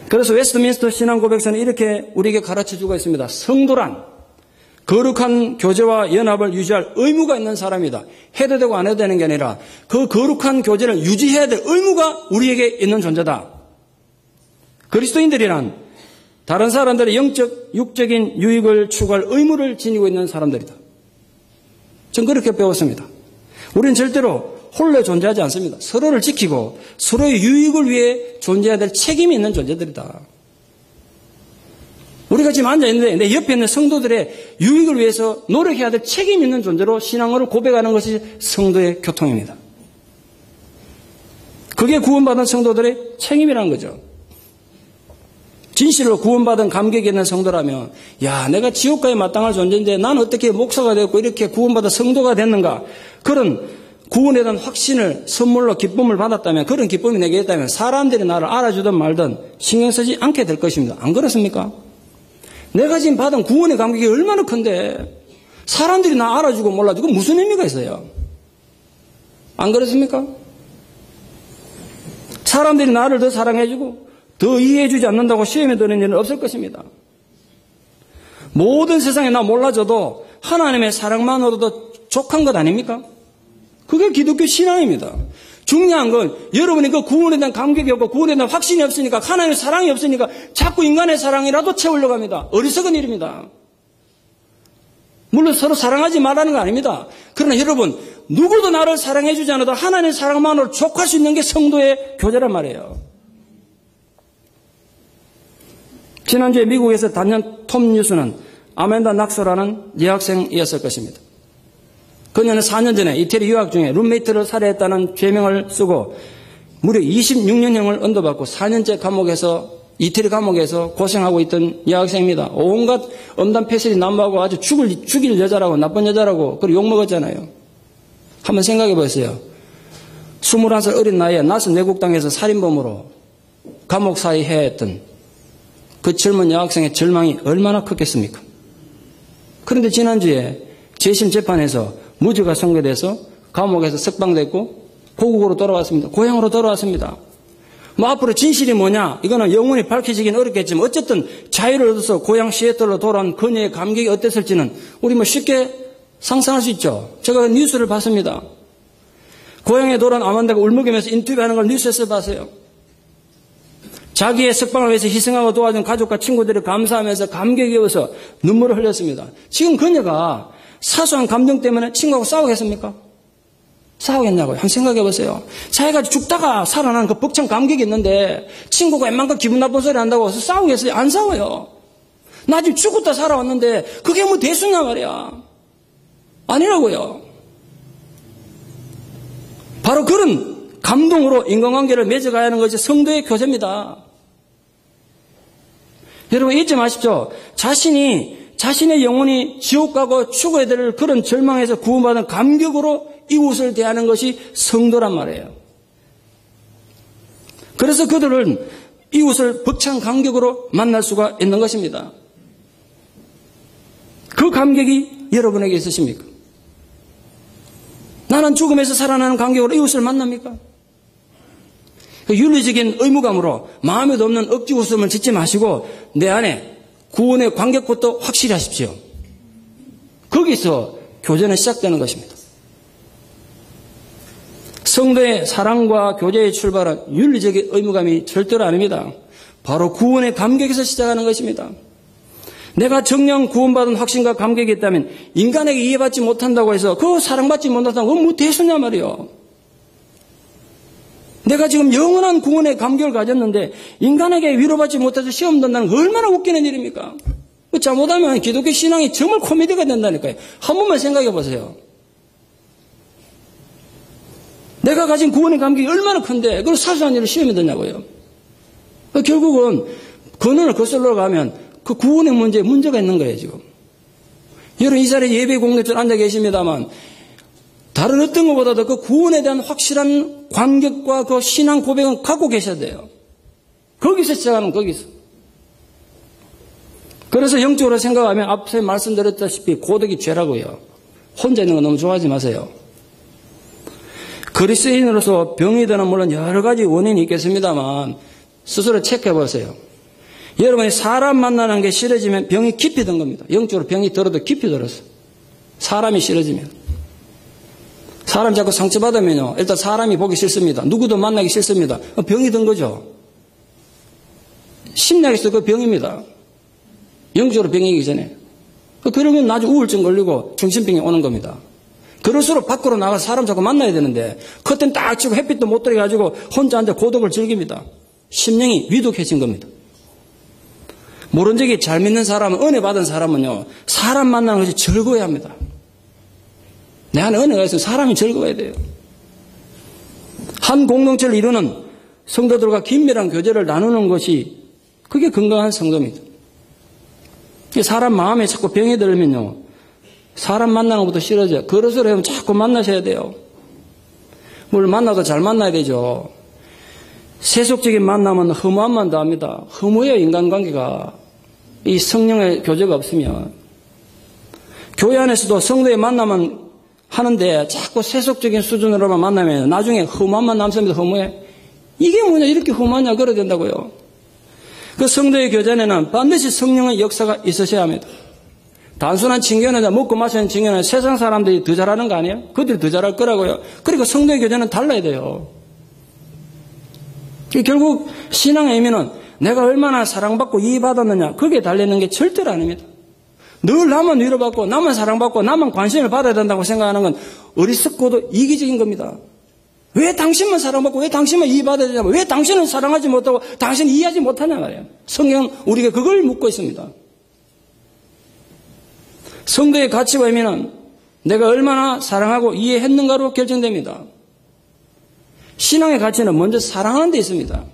그래서 웨스트민스터 신앙고백서는 이렇게 우리에게 가르쳐주고 있습니다. 성도란 거룩한 교제와 연합을 유지할 의무가 있는 사람이다. 해도 되고 안 해도 되는 게 아니라 그 거룩한 교제를 유지해야 될 의무가 우리에게 있는 존재다. 그리스도인들이란 다른 사람들의 영적, 육적인 유익을 추구할 의무를 지니고 있는 사람들이다. 전 그렇게 배웠습니다. 우리는 절대로 홀로 존재하지 않습니다. 서로를 지키고 서로의 유익을 위해 존재해야 될 책임이 있는 존재들이다. 우리가 지금 앉아있는데 내 옆에 있는 성도들의 유익을 위해서 노력해야 될 책임이 있는 존재로 신앙을 고백하는 것이 성도의 교통입니다. 그게 구원받은 성도들의 책임이라는 거죠. 진실로 구원받은 감격이 있는 성도라면 야, 내가 지옥가에 마땅할 존재인데 난 어떻게 목사가 되었고 이렇게 구원받은 성도가 됐는가, 그런 구원에 대한 확신을 선물로 기쁨을 받았다면, 그런 기쁨이 내게 있다면 사람들이 나를 알아주든 말든 신경 쓰지 않게 될 것입니다. 안 그렇습니까? 내가 지금 받은 구원의 감격이 얼마나 큰데 사람들이 나 알아주고 몰라주고 무슨 의미가 있어요? 안 그렇습니까? 사람들이 나를 더 사랑해주고 더 이해해주지 않는다고 시험에 드는 일은 없을 것입니다. 모든 세상에 나 몰라줘도 하나님의 사랑만으로도 족한 것 아닙니까? 그게 기독교 신앙입니다. 중요한 건 여러분이 그 구원에 대한 감격이 없고 구원에 대한 확신이 없으니까, 하나님의 사랑이 없으니까 자꾸 인간의 사랑이라도 채우려고 합니다. 어리석은 일입니다. 물론 서로 사랑하지 말라는 거 아닙니다. 그러나 여러분, 누구도 나를 사랑해 주지 않아도 하나님의 사랑만으로 족할 수 있는 게 성도의 교제란 말이에요. 지난주에 미국에서 단연 톱 뉴스는 아멘다 낙소라는 여학생이었을 것입니다. 그녀는 4년 전에 이태리 유학 중에 룸메이트를 살해했다는 죄명을 쓰고 무려 26년형을 언도받고 4년째 이태리 감옥에서 고생하고 있던 여학생입니다. 온갖 엄단 패슬이 난무하고 아주 죽일 여자라고, 나쁜 여자라고 그리고 욕먹었잖아요. 한번 생각해 보세요. 21살 어린 나이에 낯선 외국 땅에서 살인범으로 감옥 사이해야 했던 그 젊은 여학생의 절망이 얼마나 컸겠습니까? 그런데 지난주에 재심 재판에서 무죄가 선고돼서 감옥에서 석방됐고 고국으로 돌아왔습니다. 고향으로 돌아왔습니다. 뭐 앞으로 진실이 뭐냐, 이거는 영원히 밝혀지긴 어렵겠지만 어쨌든 자유를 얻어서 고향 시애틀로 돌아온 그녀의 감격이 어땠을지는 우리 뭐 쉽게 상상할 수 있죠. 제가 뉴스를 봤습니다. 고향에 돌아온 아만다가 울먹이면서 인터뷰하는 걸 뉴스에서 봤어요. 자기의 석방을 위해서 희생하고 도와준 가족과 친구들을 감사하면서 감격이 어서 눈물을 흘렸습니다. 지금 그녀가 사소한 감정 때문에 친구하고 싸우겠습니까? 싸우겠냐고요? 한번 생각해 보세요. 자기가 죽다가 살아난 그 벅찬 감격이 있는데 친구가 웬만큼 기분 나쁜 소리 한다고 해서 싸우겠어요? 안 싸워요. 나 지금 죽었다 살아왔는데 그게 뭐 대수냐 말이야. 아니라고요. 바로 그런 감동으로 인간관계를 맺어가야 하는 것이 성도의 교제입니다. 여러분 잊지 마십시오. 자신의 영혼이 지옥 가고 죽어야 될 그런 절망에서 구원받은 감격으로 이웃을 대하는 것이 성도란 말이에요. 그래서 그들은 이웃을 벅찬 감격으로 만날 수가 있는 것입니다. 그 감격이 여러분에게 있으십니까? 나는 죽음에서 살아나는 감격으로 이웃을 만납니까? 윤리적인 의무감으로 마음에도 없는 억지 웃음을 짓지 마시고 내 안에 구원의 관객부터 확실히 하십시오. 거기서 교제는 시작되는 것입니다. 성도의 사랑과 교제의 출발은 윤리적인 의무감이 절대로 아닙니다. 바로 구원의 감격에서 시작하는 것입니다. 내가 정령 구원받은 확신과 감격이 있다면 인간에게 이해받지 못한다고 해서 그 사랑받지 못한다고 그건 뭐 대수냐 말이요. 내가 지금 영원한 구원의 감격을 가졌는데 인간에게 위로받지 못해서 시험 든다는 거 얼마나 웃기는 일입니까? 잘못하면 기독교 신앙이 정말 코미디가 된다니까요. 한 번만 생각해 보세요. 내가 가진 구원의 감격이 얼마나 큰데 그걸 사소한 일을 시험에 든냐고요. 결국은 근원을 거슬러 가면 그 구원의 문제에 문제가 있는 거예요 지금. 여러분 이 자리에 예배 공동체 앉아 계십니다만 다른 어떤 것보다도 그 구원에 대한 확실한 관격과 그 신앙 고백은 갖고 계셔야 돼요. 거기서 시작하는 거기서. 그래서 영적으로 생각하면 앞서 말씀드렸다시피 고독이 죄라고요. 혼자 있는 거 너무 좋아하지 마세요. 그리스도인으로서 병이 드는 물론 여러 가지 원인이 있겠습니다만 스스로 체크해 보세요. 여러분이 사람 만나는 게 싫어지면 병이 깊이 든 겁니다. 영적으로 병이 들어도 깊이 들었어. 사람이 싫어지면. 사람 자꾸 상처받으면요. 일단 사람이 보기 싫습니다. 누구도 만나기 싫습니다. 병이 든 거죠. 심리학에서 그 병입니다. 영적으로 병이기 전에. 그러면 나중에 우울증 걸리고 정신병이 오는 겁니다. 그럴수록 밖으로 나가서 사람 자꾸 만나야 되는데 커튼 딱 치고 햇빛도 못 들어가지고 혼자 앉아 고독을 즐깁니다. 심령이 위독해진 겁니다. 모른 적이 잘 믿는 사람은, 은혜 받은 사람은요, 사람 만나는 것이 즐거워야 합니다. 내 안에 은혜가 있으면 사람이 즐거워야 돼요. 한 공동체를 이루는 성도들과 긴밀한 교제를 나누는 것이 그게 건강한 성도입니다. 사람 마음에 자꾸 병이 들면요, 사람 만나는 것부터 싫어져요. 그릇으로 하면 자꾸 만나셔야 돼요. 뭘 만나도 잘 만나야 되죠. 세속적인 만남은 허무함만 더합니다. 허무해요, 인간관계가. 이 성령의 교제가 없으면. 교회 안에서도 성도의 만남은 하는데 자꾸 세속적인 수준으로만 만나면 나중에 허무함만 남습니다. 허무해. 이게 뭐냐, 이렇게 허무하냐, 그래야 된다고요. 그 성도의 교제에는 반드시 성령의 역사가 있으셔야 합니다. 단순한 칭견은, 먹고 마시는 칭견은 세상 사람들이 더 잘하는 거 아니에요? 그들이 더 잘할 거라고요. 그러니까 성도의 교제는 달라야 돼요. 결국 신앙의 의미는 내가 얼마나 사랑받고 이해받았느냐, 그게 달리는 게 절대로 아닙니다. 늘 나만 위로받고 나만 사랑받고 나만 관심을 받아야 된다고 생각하는 건 어리석고도 이기적인 겁니다. 왜 당신만 사랑받고 왜 당신만 이해받아야 되냐고, 왜 당신은 사랑하지 못하고 당신은 이해하지 못하냐 말이에요. 성경은 우리가 그걸 묻고 있습니다. 성도의 가치와 의미는 내가 얼마나 사랑하고 이해했는가로 결정됩니다. 신앙의 가치는 먼저 사랑하는 데 있습니다.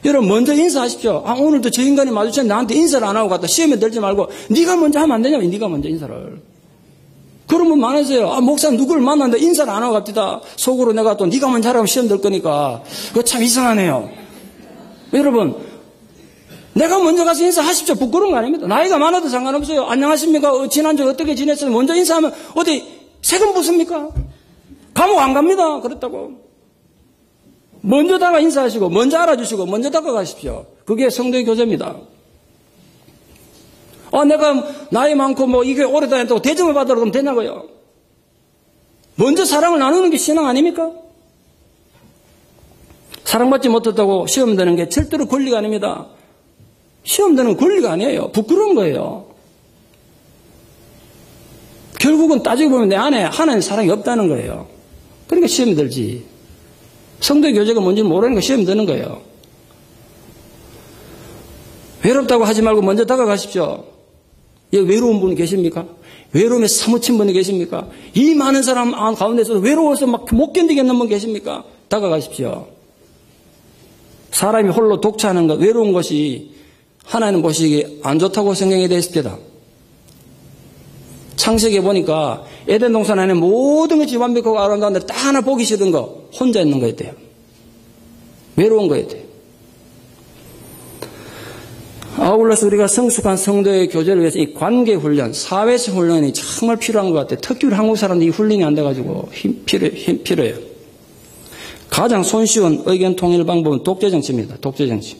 여러분 먼저 인사하십시오. 오늘도 저 인간이 마주쳤는데 나한테 인사를 안 하고 갔다. 시험에 들지 말고 네가 먼저 하면 안 되냐고. 네가 먼저 인사를. 그런 분 많으세요. 목사 누구를 만났는데 인사를 안 하고 갑니다. 속으로 내가 또 네가 먼저 하라고 시험 들 거니까. 그거 참 이상하네요. 여러분, 내가 먼저 가서 인사하십시오. 부끄러운 거 아닙니다. 나이가 많아도 상관없어요. 안녕하십니까? 지난주 어떻게 지냈어요? 먼저 인사하면 어디 세금 붙습니까? 감옥 안 갑니다. 그렇다고. 먼저 다가 인사하시고 먼저 알아주시고 먼저 다가가십시오. 그게 성도의 교제입니다. 내가 나이 많고 이게 오래 다녔다고 대접을 받으러 그러면 되냐고요. 먼저 사랑을 나누는 게 신앙 아닙니까? 사랑받지 못했다고 시험 되는 게 절대로 권리가 아닙니다. 시험 되는 권리가 아니에요. 부끄러운 거예요. 결국은 따지고 보면 내 안에 하나님 사랑이 없다는 거예요. 그러니까 시험이 들지. 성도의 교제가 뭔지는 모르는 거 시험이 드는 거예요. 외롭다고 하지 말고 먼저 다가가십시오. 여기 외로운 분이 계십니까? 외로움에 사무친 분이 계십니까? 이 많은 사람 가운데서 외로워서 막 못 견디겠는 분 계십니까? 다가가십시오. 사람이 홀로 독차하는 것, 외로운 것이 하나님 보시기에 안 좋다고 성경에 되어 있습니다. 창세기에 보니까 에덴 동산 안에 모든 것이 완벽하고 아름다운데 딱 하나 보기 싫은 거, 혼자 있는 거였대요. 외로운 거였대요. 아울러서 우리가 성숙한 성도의 교제를 위해서 이 관계 훈련, 사회적 훈련이 정말 필요한 것 같아요. 특히 우리 한국 사람들이 이 훈련이 안 돼가지고 필요해요. 가장 손쉬운 의견 통일 방법은 독재 정치입니다. 독재 정치.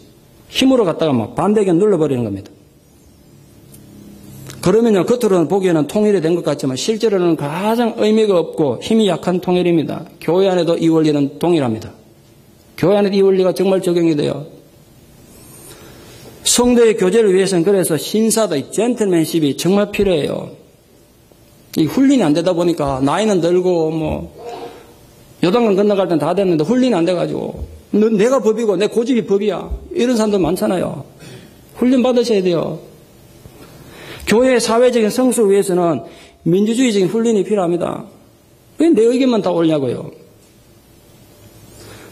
힘으로 갖다가 막 반대 의견 눌러버리는 겁니다. 그러면요, 겉으로는 보기에는 통일이 된 것 같지만 실제로는 가장 의미가 없고 힘이 약한 통일입니다. 교회 안에도 이 원리는 동일합니다. 교회 안에도 이 원리가 정말 적용이 돼요. 성도의 교제를 위해서는 그래서 신사도 이 젠틀맨십이 정말 필요해요. 이 훈련이 안 되다 보니까 나이는 들고 요단강 건너갈 땐 다 됐는데 훈련이 안 돼가지고 내가 법이고 내 고집이 법이야. 이런 사람들 많잖아요. 훈련 받으셔야 돼요. 교회의 사회적인 성숙을 위해서는 민주주의적인 훈련이 필요합니다. 왜 내 의견만 다 옳냐고요.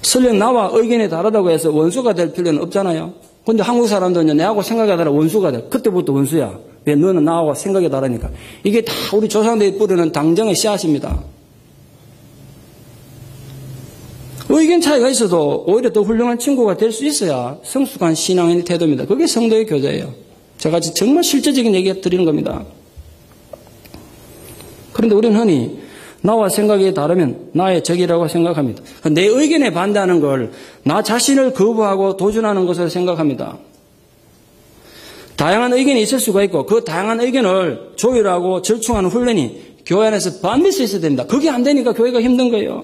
설령 나와 의견이 다르다고 해서 원수가 될 필요는 없잖아요. 근데 한국 사람들은 내하고 생각이 다르라 원수가 돼. 그때부터 원수야. 왜 너는 나하고 생각이 다르니까. 이게 다 우리 조상들이 뿌리는 당정의 씨앗입니다. 의견 차이가 있어도 오히려 더 훌륭한 친구가 될 수 있어야 성숙한 신앙인의 태도입니다. 그게 성도의 교제예요. 제가 정말 실제적인 얘기 드리는 겁니다. 그런데 우리는 흔히 나와 생각이 다르면 나의 적이라고 생각합니다. 내 의견에 반대하는 걸 나 자신을 거부하고 도전하는 것으로 생각합니다. 다양한 의견이 있을 수가 있고 그 다양한 의견을 조율하고 절충하는 훈련이 교회 안에서 반드시 있어야 됩니다. 그게 안 되니까 교회가 힘든 거예요.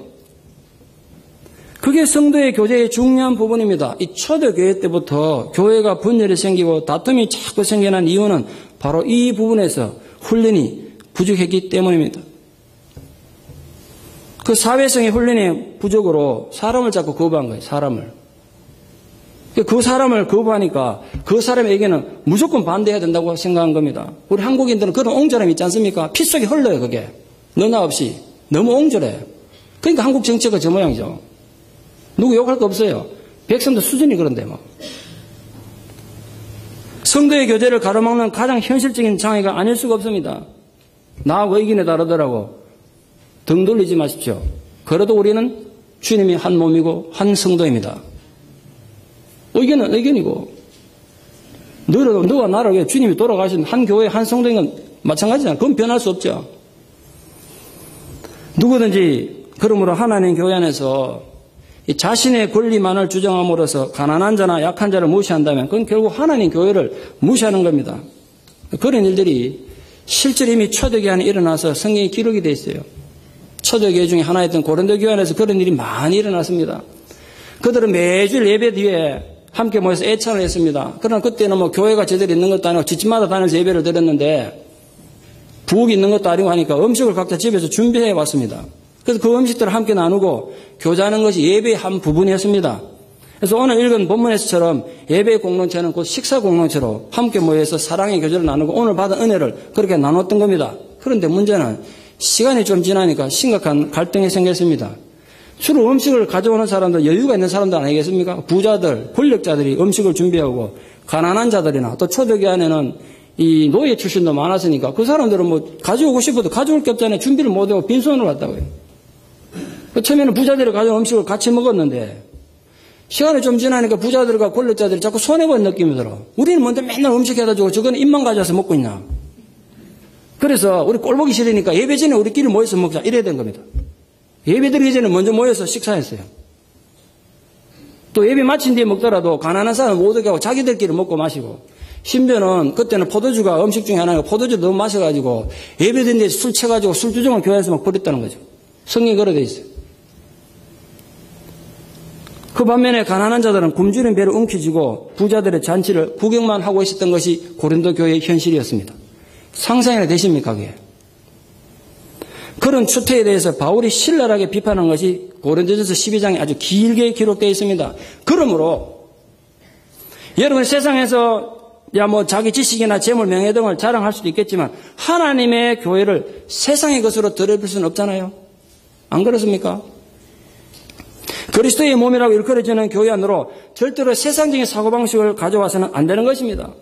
그게 성도의 교제의 중요한 부분입니다. 이 초대교회 때부터 교회가 분열이 생기고 다툼이 자꾸 생겨난 이유는 바로 이 부분에서 훈련이 부족했기 때문입니다. 그 사회성의 훈련의 부족으로 사람을 자꾸 거부한 거예요. 사람을. 그 사람을 거부하니까 그 사람의 의견은 무조건 반대해야 된다고 생각한 겁니다. 우리 한국인들은 그런 옹졸함이 있지 않습니까? 피 속에 흘러요, 그게. 너나 없이. 너무 옹졸해. 그러니까 한국 정치가 저 모양이죠. 누구 욕할 거 없어요. 백성도 수준이 그런데 뭐. 성도의 교제를 가로막는 가장 현실적인 장애가 아닐 수가 없습니다. 나하고 의견이 다르더라고. 등 돌리지 마십시오. 그래도 우리는 주님이 한 몸이고 한 성도입니다. 의견은 의견이고 너와 나를 주님이 돌아가신 한 교회 한 성도인 건 마찬가지잖아요. 그건 변할 수 없죠. 누구든지 그러므로 하나님 교회 안에서 자신의 권리만을 주장함으로써 가난한 자나 약한 자를 무시한다면 그건 결국 하나님 교회를 무시하는 겁니다. 그런 일들이 실제로 이미 초대교회 안에 일어나서 성경에 기록이 되어 있어요. 초대교회 중에 하나였던 고린도 교회 안에서 그런 일이 많이 일어났습니다. 그들은 매주 예배 뒤에 함께 모여서 애찬을 했습니다. 그러나 그때는 뭐 교회가 제대로 있는 것도 아니고 집집마다 다니면서 예배를 드렸는데 부엌이 있는 것도 아니고 하니까 음식을 각자 집에서 준비해 왔습니다. 그래서 그 음식들을 함께 나누고 교제하는 것이 예배의 한 부분이었습니다. 그래서 오늘 읽은 본문에서처럼 예배의 공동체는 곧 식사 공동체로 함께 모여서 사랑의 교제를 나누고 오늘 받은 은혜를 그렇게 나눴던 겁니다. 그런데 문제는 시간이 좀 지나니까 심각한 갈등이 생겼습니다. 주로 음식을 가져오는 사람들, 여유가 있는 사람들 아니겠습니까? 부자들, 권력자들이 음식을 준비하고 가난한 자들이나 또 초대교회 안에는 이 노예 출신도 많았으니까 그 사람들은 뭐 가져오고 싶어도 가져올 게 없잖아요. 준비를 못하고 빈손으로 왔다고요. 처음에는 부자들이 가져온 음식을 같이 먹었는데 시간이 좀 지나니까 부자들과 권력자들이 자꾸 손해본 느낌이 들어. 우리는 먼저 맨날 음식 해다 주고 저거는 입만 가져와서 먹고 있나. 그래서 우리 꼴 보기 싫으니까 예배 전에 우리끼리 모여서 먹자 이래야 된 겁니다. 예배 드리기 전에 먼저 모여서 식사했어요. 또 예배 마친 뒤에 먹더라도 가난한 사람은 못 오게 하고 자기들끼리 먹고 마시고 심지어는 그때는 포도주가 음식 중에 하나가 포도주 너무 마셔가지고 예배 드린 데서 술 채가지고 술주정을 교회에서 막 버렸다는 거죠. 성경이 그래 돼 있어요. 그 반면에 가난한 자들은 굶주린 배를 움켜쥐고 부자들의 잔치를 구경만 하고 있었던 것이 고린도 교회의 현실이었습니다. 상상이나 되십니까 그게? 그런 추태에 대해서 바울이 신랄하게 비판한 것이 고린도전서 12장에 아주 길게 기록되어 있습니다. 그러므로 여러분 세상에서 자기 지식이나 재물, 명예 등을 자랑할 수도 있겠지만 하나님의 교회를 세상의 것으로 드러낼 수는 없잖아요. 안 그렇습니까? 그리스도의 몸이라고 일컬어지는 교회 안으로 절대로 세상적인 사고방식을 가져와서는 안 되는 것입니다.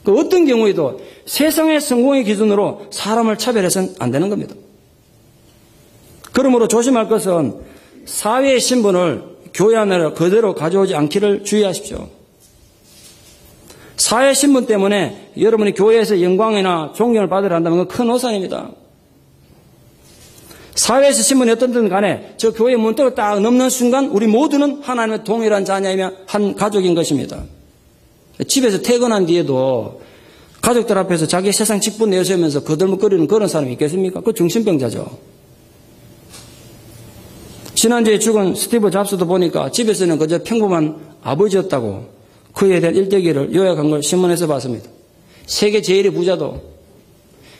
그 어떤 경우에도 세상의 성공의 기준으로 사람을 차별해서는 안 되는 겁니다. 그러므로 조심할 것은 사회의 신분을 교회 안으로 그대로 가져오지 않기를 주의하십시오. 사회 신분 때문에 여러분이 교회에서 영광이나 존경을 받으려 한다면 그건 큰 오산입니다. 사회에서 신분이 어떤든 간에 저 교회 문턱을 딱 넘는 순간 우리 모두는 하나님의 동일한 자녀이며 한 가족인 것입니다. 집에서 퇴근한 뒤에도 가족들 앞에서 자기 세상 직분 내세우면서 거들먹거리는 그런 사람이 있겠습니까? 그 정신병자죠. 지난주에 죽은 스티브 잡스도 보니까 집에서는 그저 평범한 아버지였다고 그에 대한 일대기를 요약한 걸 신문에서 봤습니다. 세계 제일의 부자도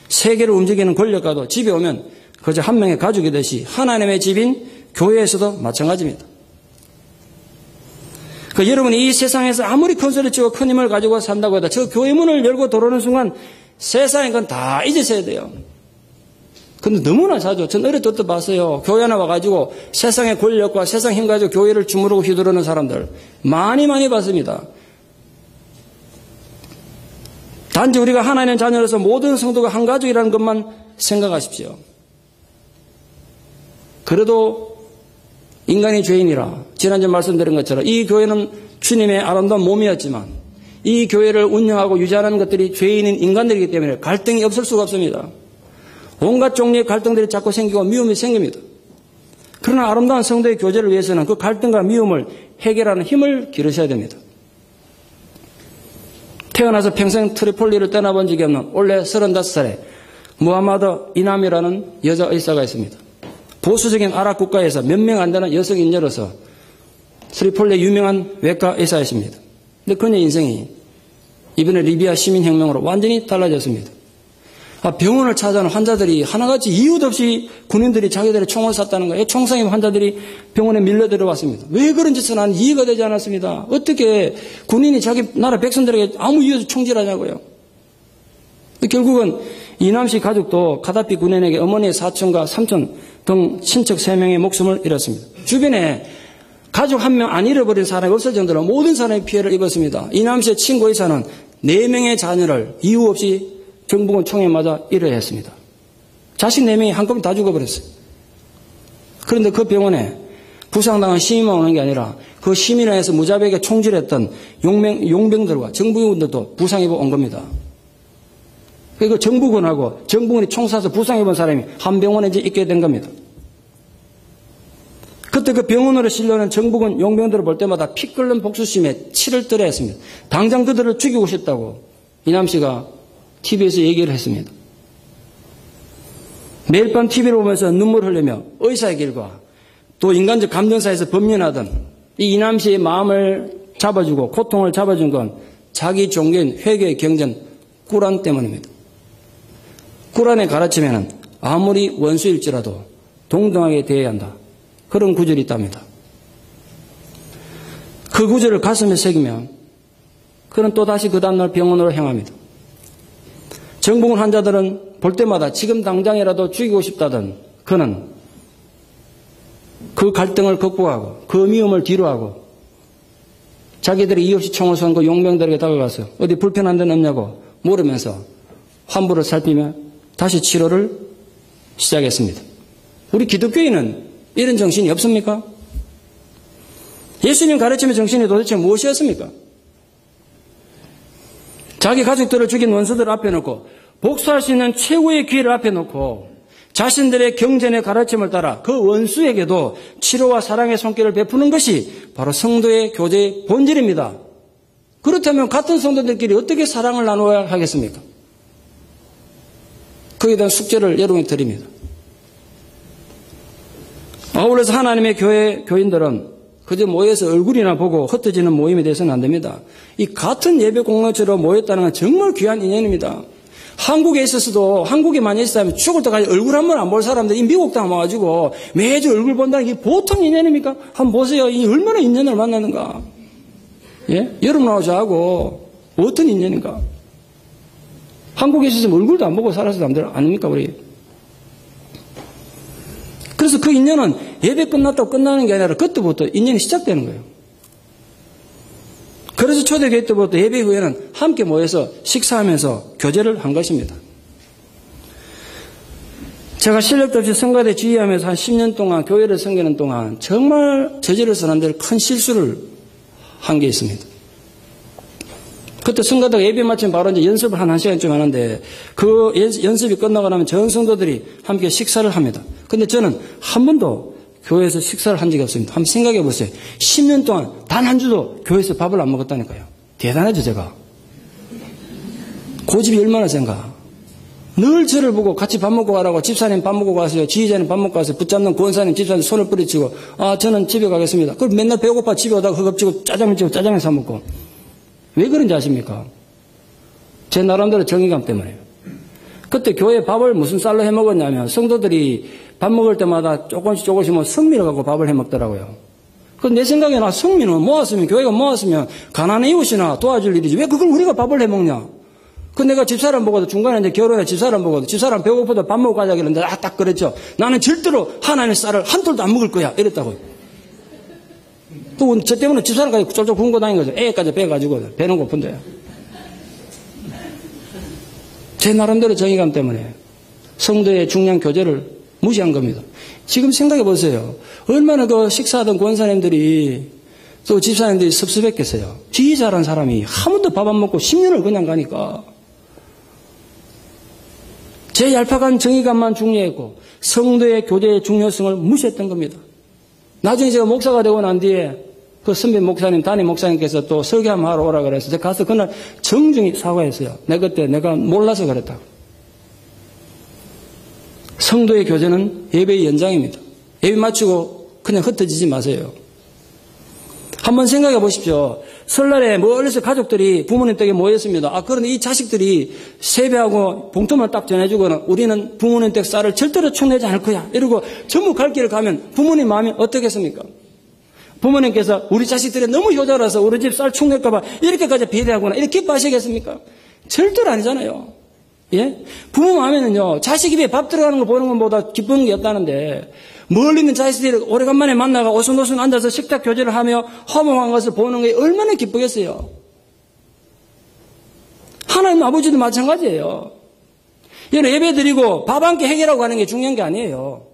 세계를 움직이는 권력가도 집에 오면 그저 한 명의 가족이 되시 하나님의 집인 교회에서도 마찬가지입니다. 여러분이 이 세상에서 아무리 큰 소리 치고 큰 힘을 가지고 산다고 해도 저 교회 문을 열고 들어오는 순간 세상에 건 다 잊으셔야 돼요. 근데 너무나 자주 전 어릴 때부터 봤어요. 교회 하나 와가지고 세상의 권력과 세상 힘 가지고 교회를 주무르고 휘두르는 사람들 많이 봤습니다. 단지 우리가 하나님의 자녀로서 모든 성도가 한 가족이라는 것만 생각하십시오. 그래도 인간이 죄인이라 지난주에 말씀드린 것처럼 이 교회는 주님의 아름다운 몸이었지만 이 교회를 운영하고 유지하는 것들이 죄인인 인간들이기 때문에 갈등이 없을 수가 없습니다. 온갖 종류의 갈등들이 자꾸 생기고 미움이 생깁니다. 그러나 아름다운 성도의 교제를 위해서는 그 갈등과 미움을 해결하는 힘을 기르셔야 됩니다. 태어나서 평생 트리폴리를 떠나본 적이 없는 올해 35살의 무하마드 이남이라는 여자 의사가 있습니다. 보수적인 아랍 국가에서 몇 명 안 되는 여성 인재로서 트리폴리의 유명한 외과 의사이십니다. 근데 그녀의 인생이 이번에 리비아 시민혁명으로 완전히 달라졌습니다. 병원을 찾아오는 환자들이 하나같이 이유도 없이 군인들이 자기들의 총을 쐈다는 거예요. 총상인 환자들이 병원에 밀려 들어왔습니다. 왜 그런 짓을 나는 이해가 되지 않았습니다. 어떻게 군인이 자기 나라 백성들에게 아무 이유 없이 총질하냐고요. 결국은 이남씨 가족도 가다피 군인에게 어머니의 사촌과 삼촌 등 친척 3명의 목숨을 잃었습니다. 주변에 가족 한 명 안 잃어버린 사람이 없을 정도로 모든 사람이 피해를 입었습니다. 이남씨의 친구 의사는 4명의 자녀를 이유 없이 정부군 총에 맞아 일을 했습니다. 자식 4명이 한꺼번에 다 죽어버렸어요. 그런데 그 병원에 부상당한 시민만 오는 게 아니라 그 시민회에서 무자비하게 총질했던 용병들과 정부군들도 부상입어 온 겁니다. 그리고 정부군하고 정부군이 총 쏴서 부상입은 사람이 한 병원에 이제 있게 된 겁니다. 그때 그 병원으로 실려오는 정부군 용병들을 볼 때마다 피 끓는 복수심에 치를 떨어야 했습니다. 당장 그들을 죽이고 싶다고 이남 씨가 TV에서 얘기를 했습니다. 매일 밤 TV를 보면서 눈물을 흘리며 의사의 길과 또 인간적 감정사에서 범연하던 이 이남 씨의 마음을 잡아주고 고통을 잡아준 건 자기 종교인 회개의 경전 꾸란 때문입니다. 꾸란의 가르침에는 아무리 원수일지라도 동등하게 대해야 한다. 그런 구절이 있답니다. 그 구절을 가슴에 새기면 그는 또다시 그 다음날 병원으로 향합니다. 정부군 환자들은 볼 때마다 지금 당장이라도 죽이고 싶다던 그는 그 갈등을 극복하고 그 미움을 뒤로하고 자기들이 이유 없이 총을 쏜 그 용병들에게 다가가서 어디 불편한 데는 없냐고 물으면서 환부를 살피며 다시 치료를 시작했습니다. 우리 기독교인은 이런 정신이 없습니까? 예수님 가르침의 정신이 도대체 무엇이었습니까? 자기 가족들을 죽인 원수들 앞에 놓고 복수할 수 있는 최고의 기회를 앞에 놓고 자신들의 경전의 가르침을 따라 그 원수에게도 치료와 사랑의 손길을 베푸는 것이 바로 성도의 교제의 본질입니다. 그렇다면 같은 성도들끼리 어떻게 사랑을 나눠야 하겠습니까? 거기에 대한 숙제를 여러분이 드립니다. 아울러서 하나님의 교인들은 그저 모여서 얼굴이나 보고 흩어지는 모임이 돼서는 안 됩니다. 이 같은 예배 공동체로 모였다는 건 정말 귀한 인연입니다. 한국에 있어서도 한국에 많이 있었다면 죽을 때까지 얼굴 한 번 안 볼 사람들이 미국도 안 와가지고 매주 얼굴 본다는 게 보통 인연입니까? 한번 보세요. 이 얼마나 인연을 만나는가. 예? 여러분 하고 저하고 어떤 인연인가. 한국에 있었으면 얼굴도 안 보고 살아서 남들 아닙니까 우리? 그래서 그 인연은 예배 끝났다고 끝나는 게 아니라 그때부터 인연이 시작되는 거예요. 그래서 초대교회 때부터 예배 후에는 함께 모여서 식사하면서 교제를 한 것입니다. 제가 실력도 없이 성가대 지휘하면서 한 10년 동안 교회를 섬기는 동안 정말 저질러서 안 될 큰 실수를 한 게 있습니다. 그때 성가대가 예배 마치면 바로 이제 연습을 한 1시간쯤 하는데 그 연습이 끝나고 나면 전 성도들이 함께 식사를 합니다. 근데 저는 한 번도 교회에서 식사를 한 적이 없습니다. 한번 생각해 보세요. 10년 동안 단 한 주도 교회에서 밥을 안 먹었다니까요. 대단하죠, 제가. 고집이 얼마나 센가. 늘 저를 보고 같이 밥 먹고 가라고 집사님 밥 먹고 가세요. 지휘자님 밥 먹고 가세요. 붙잡는 권사님 집사님 손을 뿌리치고 저는 집에 가겠습니다. 그럼 맨날 배고파 집에 오다가 허겁지겁 짜장면 찍고 짜장면 사 먹고. 왜 그런지 아십니까? 제 나름대로 정의감 때문에요. 그때 교회 밥을 무슨 쌀로 해 먹었냐면 성도들이 밥 먹을 때마다 조금씩 뭐 성미를 갖고 밥을 해 먹더라고요. 그 내 생각에 성미는 모았으면 교회가 모았으면 가난한 이웃이나 도와줄 일이지 왜 그걸 우리가 밥을 해 먹냐? 그 내가 집사람 보고도 중간에 이제 결혼해 집사람 보고도 집사람 배고프다 밥 먹고 가자 그랬는데 딱 그랬죠. 나는 절대로 하나님의 쌀을 한 톨도 안 먹을 거야 이랬다고요. 또 저 때문에 집사람까지 쫄쫄 굶고 다닌 거죠. 애까지 배가지고 배는 고픈데. 제 나름대로 정의감 때문에 성도의 중요한 교제를 무시한 겁니다. 지금 생각해 보세요. 얼마나 그 식사하던 권사님들이 또 집사님들이 섭섭했겠어요. 지휘 잘한 사람이 한 번도 밥 안 먹고 10년을 그냥 가니까. 제 얄팍한 정의감만 중요했고 성도의 교제의 중요성을 무시했던 겁니다. 나중에 제가 목사가 되고 난 뒤에 그 선배 목사님, 담임 목사님께서 또 설교 한번 하러 오라 그래서 제가 가서 그날 정중히 사과했어요. 그때 내가 몰라서 그랬다고. 성도의 교제는 예배의 연장입니다. 예배 마치고 그냥 흩어지지 마세요. 한번 생각해 보십시오. 설날에 멀리서 가족들이 부모님 댁에 모였습니다. 그런데 이 자식들이 세배하고 봉투만 딱 전해주거나 우리는 부모님 댁 쌀을 절대로 축내지 않을 거야. 이러고 전부 갈 길을 가면 부모님 마음이 어떻겠습니까? 부모님께서 우리 자식들이 너무 효자라서 우리 집 쌀 축낼까봐 이렇게까지 배대하거나 이렇게 기뻐하시겠습니까? 절대로 아니잖아요. 예? 부모 마음에는요, 자식 입에 밥 들어가는 거 보는 것보다 기쁜 게 없다는데, 멀리 있는 자식들이 오래간만에 만나가 오순도순 앉아서 식탁 교제를 하며 화목한 것을 보는 게 얼마나 기쁘겠어요. 하나님 아버지도 마찬가지예요. 여러분 예배 드리고 밥 한 끼 해결하고 가는 게 중요한 게 아니에요.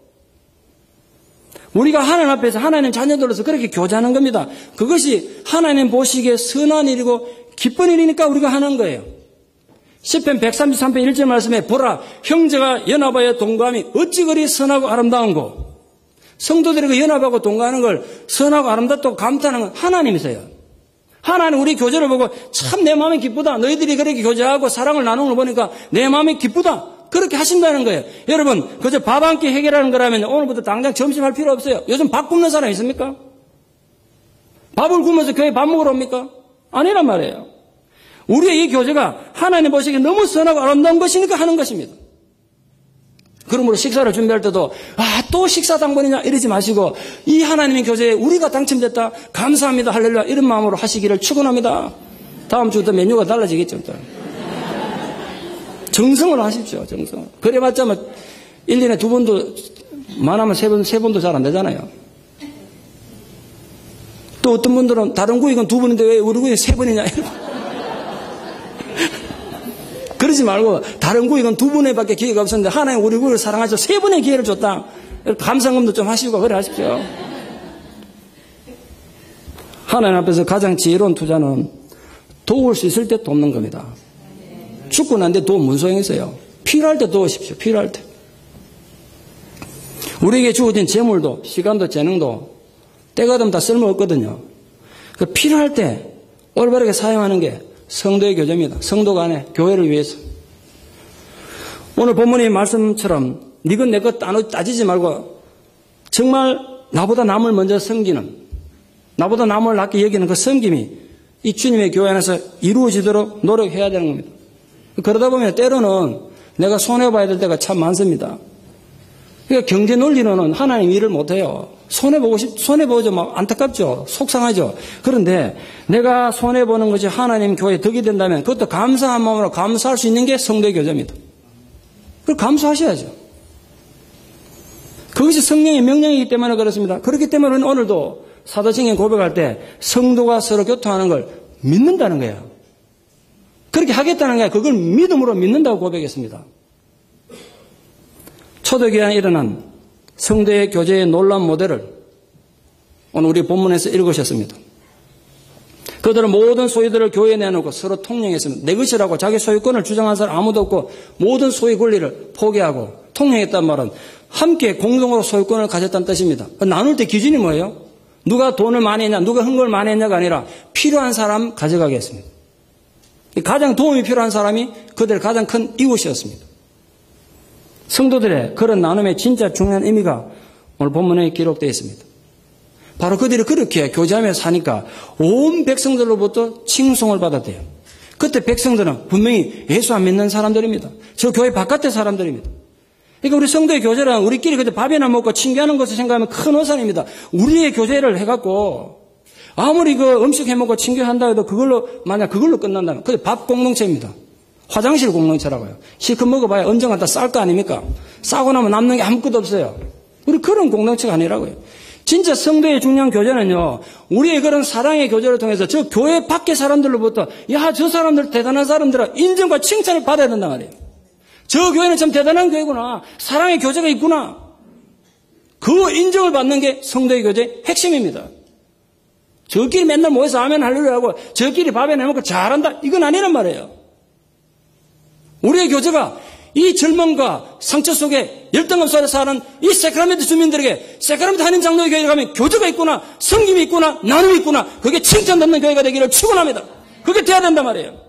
우리가 하나님 앞에서 하나님 자녀들로서 그렇게 교제하는 겁니다. 그것이 하나님 보시기에 선한 일이고 기쁜 일이니까 우리가 하는 거예요. 시편 133편 1절 말씀에 보라 형제가 연합하여 동거함이 어찌 그리 선하고 아름다운고. 성도들이 연합하고 동거하는 걸 선하고 아름답다고 감탄하는 건 하나님이세요. 하나님 우리 교제를 보고 참 내 마음이 기쁘다. 너희들이 그렇게 교제하고 사랑을 나누는 걸 보니까 내 마음이 기쁘다. 그렇게 하신다는 거예요. 여러분 그저 밥 한 끼 해결하는 거라면 오늘부터 당장 점심 할 필요 없어요. 요즘 밥 굶는 사람 있습니까? 밥을 굶어서 교회 밥 먹으러 옵니까? 아니란 말이에요. 우리의 이 교제가 하나님 보시기에 너무 선하고 아름다운 것이니까 하는 것입니다. 그러므로 식사를 준비할 때도 또 식사 당번이냐 이러지 마시고 이 하나님의 교제에 우리가 당첨됐다 감사합니다 할렐루야 이런 마음으로 하시기를 축원합니다. 다음 주부터 메뉴가 달라지겠죠. 정성으로 하십시오. 정성. 그래봤자 1년에 2번도 많으면 3번도 잘 안 되잖아요. 또 어떤 분들은 다른 구역은 2번인데 왜 우리 구역은 3번이냐 그러지 말고 다른 구역은 2번에밖에 기회가 없었는데 하나님 우리 구역을 사랑하셔서 3번의 기회를 줬다. 감상금도 좀 하시고 그래 하십시오. 하나님 앞에서 가장 지혜로운 투자는 도울 수 있을 때 돕는 겁니다. 죽고 난 뒤에 도움 무슨 소용이 있어요? 필요할 때 도우십시오. 필요할 때. 우리에게 주어진 재물도 시간도 재능도 때가 되면 다 쓸모없거든요. 필요할 때 올바르게 사용하는 게 성도의 교제입니다. 성도 간에 교회를 위해서. 오늘 본문의 말씀처럼 니건 내 것 따지지 말고 정말 나보다 남을 먼저 섬기는 나보다 남을 낮게 여기는 그 섬김이 이 주님의 교회 안에서 이루어지도록 노력해야 되는 겁니다. 그러다 보면 때로는 내가 손해봐야 될 때가 참 많습니다. 그러니까 경제 논리로는 하나님 일을 못해요. 손해보죠. 막 안타깝죠. 속상하죠. 그런데 내가 손해보는 것이 하나님 교회에 덕이 된다면 그것도 감사한 마음으로 감사할 수 있는 게 성도의 교제입니다. 그걸 감사하셔야죠. 그것이 성령의 명령이기 때문에 그렇습니다. 그렇기 때문에 오늘도 사도행전 고백할 때 성도가 서로 교통하는 걸 믿는다는 거예요. 그렇게 하겠다는 게 그걸 믿음으로 믿는다고 고백했습니다. 초대교회에 일어난 성도의 교제의 놀라운 모델을 오늘 우리 본문에서 읽으셨습니다. 그들은 모든 소유들을 교회에 내놓고 서로 통용했습니다. 내 것이라고 자기 소유권을 주장한 사람 아무도 없고 모든 소유 권리를 포기하고 통용했단 말은 함께 공동으로 소유권을 가졌다는 뜻입니다. 나눌 때 기준이 뭐예요? 누가 돈을 많이 했냐, 누가 흥걸 많이 했냐가 아니라 필요한 사람 가져가게 했습니다. 가장 도움이 필요한 사람이 그들의 가장 큰 이웃이었습니다. 성도들의 그런 나눔의 진짜 중요한 의미가 오늘 본문에 기록되어 있습니다. 바로 그들이 그렇게 교제하며 사니까 온 백성들로부터 칭송을 받았대요. 그때 백성들은 분명히 예수 안 믿는 사람들입니다. 저 교회 바깥의 사람들입니다. 그러니까 우리 성도의 교제는 우리끼리 그때 밥이나 먹고 친교하는 것을 생각하면 큰 오산입니다. 우리의 교제를 해갖고 아무리 음식 해먹고 친교한다 해도 만약 그걸로 끝난다면 그게 밥 공동체입니다. 화장실 공동체라고요. 실컷 먹어봐야 언젠가 다 쌀 거 아닙니까? 싸고 나면 남는 게 아무것도 없어요. 우리 그런 공동체가 아니라고요. 진짜 성도의 중요한 교제는요, 우리의 그런 사랑의 교제를 통해서 저 교회 밖의 사람들로부터, 야, 저 사람들 대단한 사람들아, 인정과 칭찬을 받아야 된단 말이에요. 저 교회는 참 대단한 교회구나. 사랑의 교제가 있구나. 그 인정을 받는 게 성도의 교제의 핵심입니다. 저끼리 맨날 모여서 아멘 할렐루야 하고 저끼리 밥에 내먹고 잘한다. 이건 아니란 말이에요. 우리의 교제가 이 젊음과 상처 속에 열등감 속에 사는 이 세크라멘트 주민들에게 세크라멘트 한인 장로의 교회에 가면 교제가 있구나, 섬김이 있구나, 나눔이 있구나, 그게 칭찬받는 교회가 되기를 축원합니다. 그게 돼야 된단 말이에요.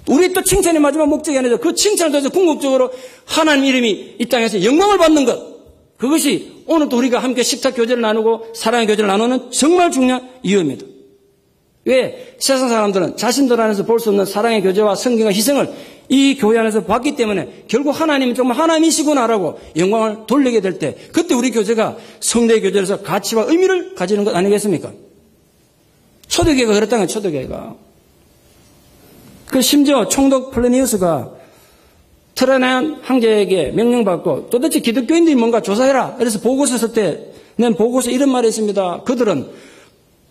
우리 또 칭찬의 마지막 목적이 아니죠. 그 칭찬을 통해서 궁극적으로 하나님 이름이 이 땅에서 영광을 받는 것, 그것이 오늘 또 우리가 함께 식탁 교제를 나누고 사랑의 교제를 나누는 정말 중요한 이유입니다. 왜? 세상 사람들은 자신들 안에서 볼 수 없는 사랑의 교제와 성경과 희생을 이 교회 안에서 봤기 때문에 결국 하나님은 정말 하나님이시구나라고 영광을 돌리게 될 때, 그때 우리 교제가 성도의 교제로서 가치와 의미를 가지는 것 아니겠습니까? 초대교회가 그랬다는 거예요. 초대교회가. 그 심지어 총독 플레니우스가 트라이안 황제에게 명령받고 도대체 기독교인들이 뭔가 조사해라. 그래서 보고서 쓸 때 낸 보고서 이런 말이 있습니다. 그들은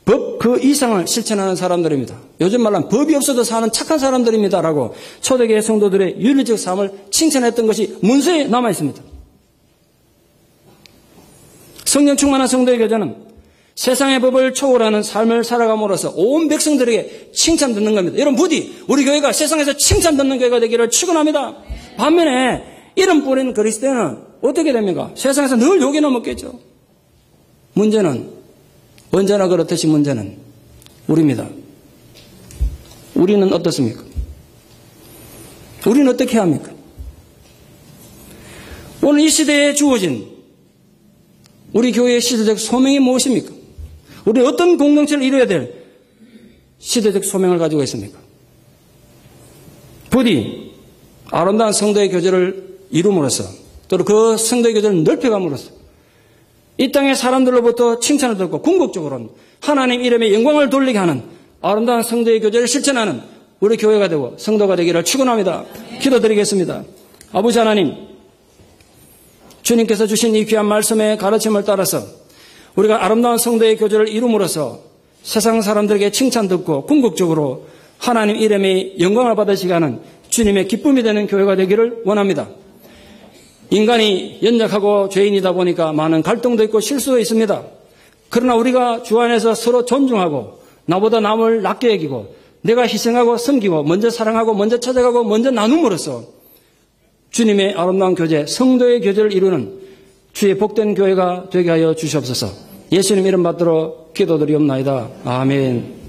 법 그 이상을 실천하는 사람들입니다. 요즘 말로 법이 없어도 사는 착한 사람들입니다. 라고 초대교회 성도들의 윤리적 삶을 칭찬했던 것이 문서에 남아 있습니다. 성령 충만한 성도의 교제는 세상의 법을 초월하는 삶을 살아감으로써 온 백성들에게 칭찬 듣는 겁니다. 여러분, 부디 우리 교회가 세상에서 칭찬 듣는 교회가 되기를 축원합니다. 반면에 이름 뿌린 그리스도인은 어떻게 됩니까? 세상에서 늘 욕이 넘었겠죠. 문제는 언제나 그렇듯이 문제는 우리입니다. 우리는 어떻습니까? 우리는 어떻게 해야 합니까? 오늘 이 시대에 주어진 우리 교회의 시대적 소명이 무엇입니까? 우리는 어떤 공동체를 이루어야 될 시대적 소명을 가지고 있습니까? 부디 아름다운 성도의 교제를 이룸으로써 또 그 성도의 교제를 넓혀감으로써 이 땅의 사람들로부터 칭찬을 듣고 궁극적으로는 하나님 이름의 영광을 돌리게 하는 아름다운 성도의 교제를 실천하는 우리 교회가 되고 성도가 되기를 축원합니다. 기도드리겠습니다. 아버지 하나님, 주님께서 주신 이 귀한 말씀의 가르침을 따라서 우리가 아름다운 성도의 교제를 이룸으로써 세상 사람들에게 칭찬 듣고 궁극적으로 하나님 이름의 영광을 받으시게 하는 주님의 기쁨이 되는 교회가 되기를 원합니다. 인간이 연약하고 죄인이다 보니까 많은 갈등도 있고 실수도 있습니다. 그러나 우리가 주 안에서 서로 존중하고 나보다 남을 낮게 여기고 내가 희생하고 섬기고 먼저 사랑하고 먼저 찾아가고 먼저 나눔으로써 주님의 아름다운 교제, 성도의 교제를 이루는 주의 복된 교회가 되게 하여 주시옵소서. 예수님 이름 받들어 기도드리옵나이다. 아멘.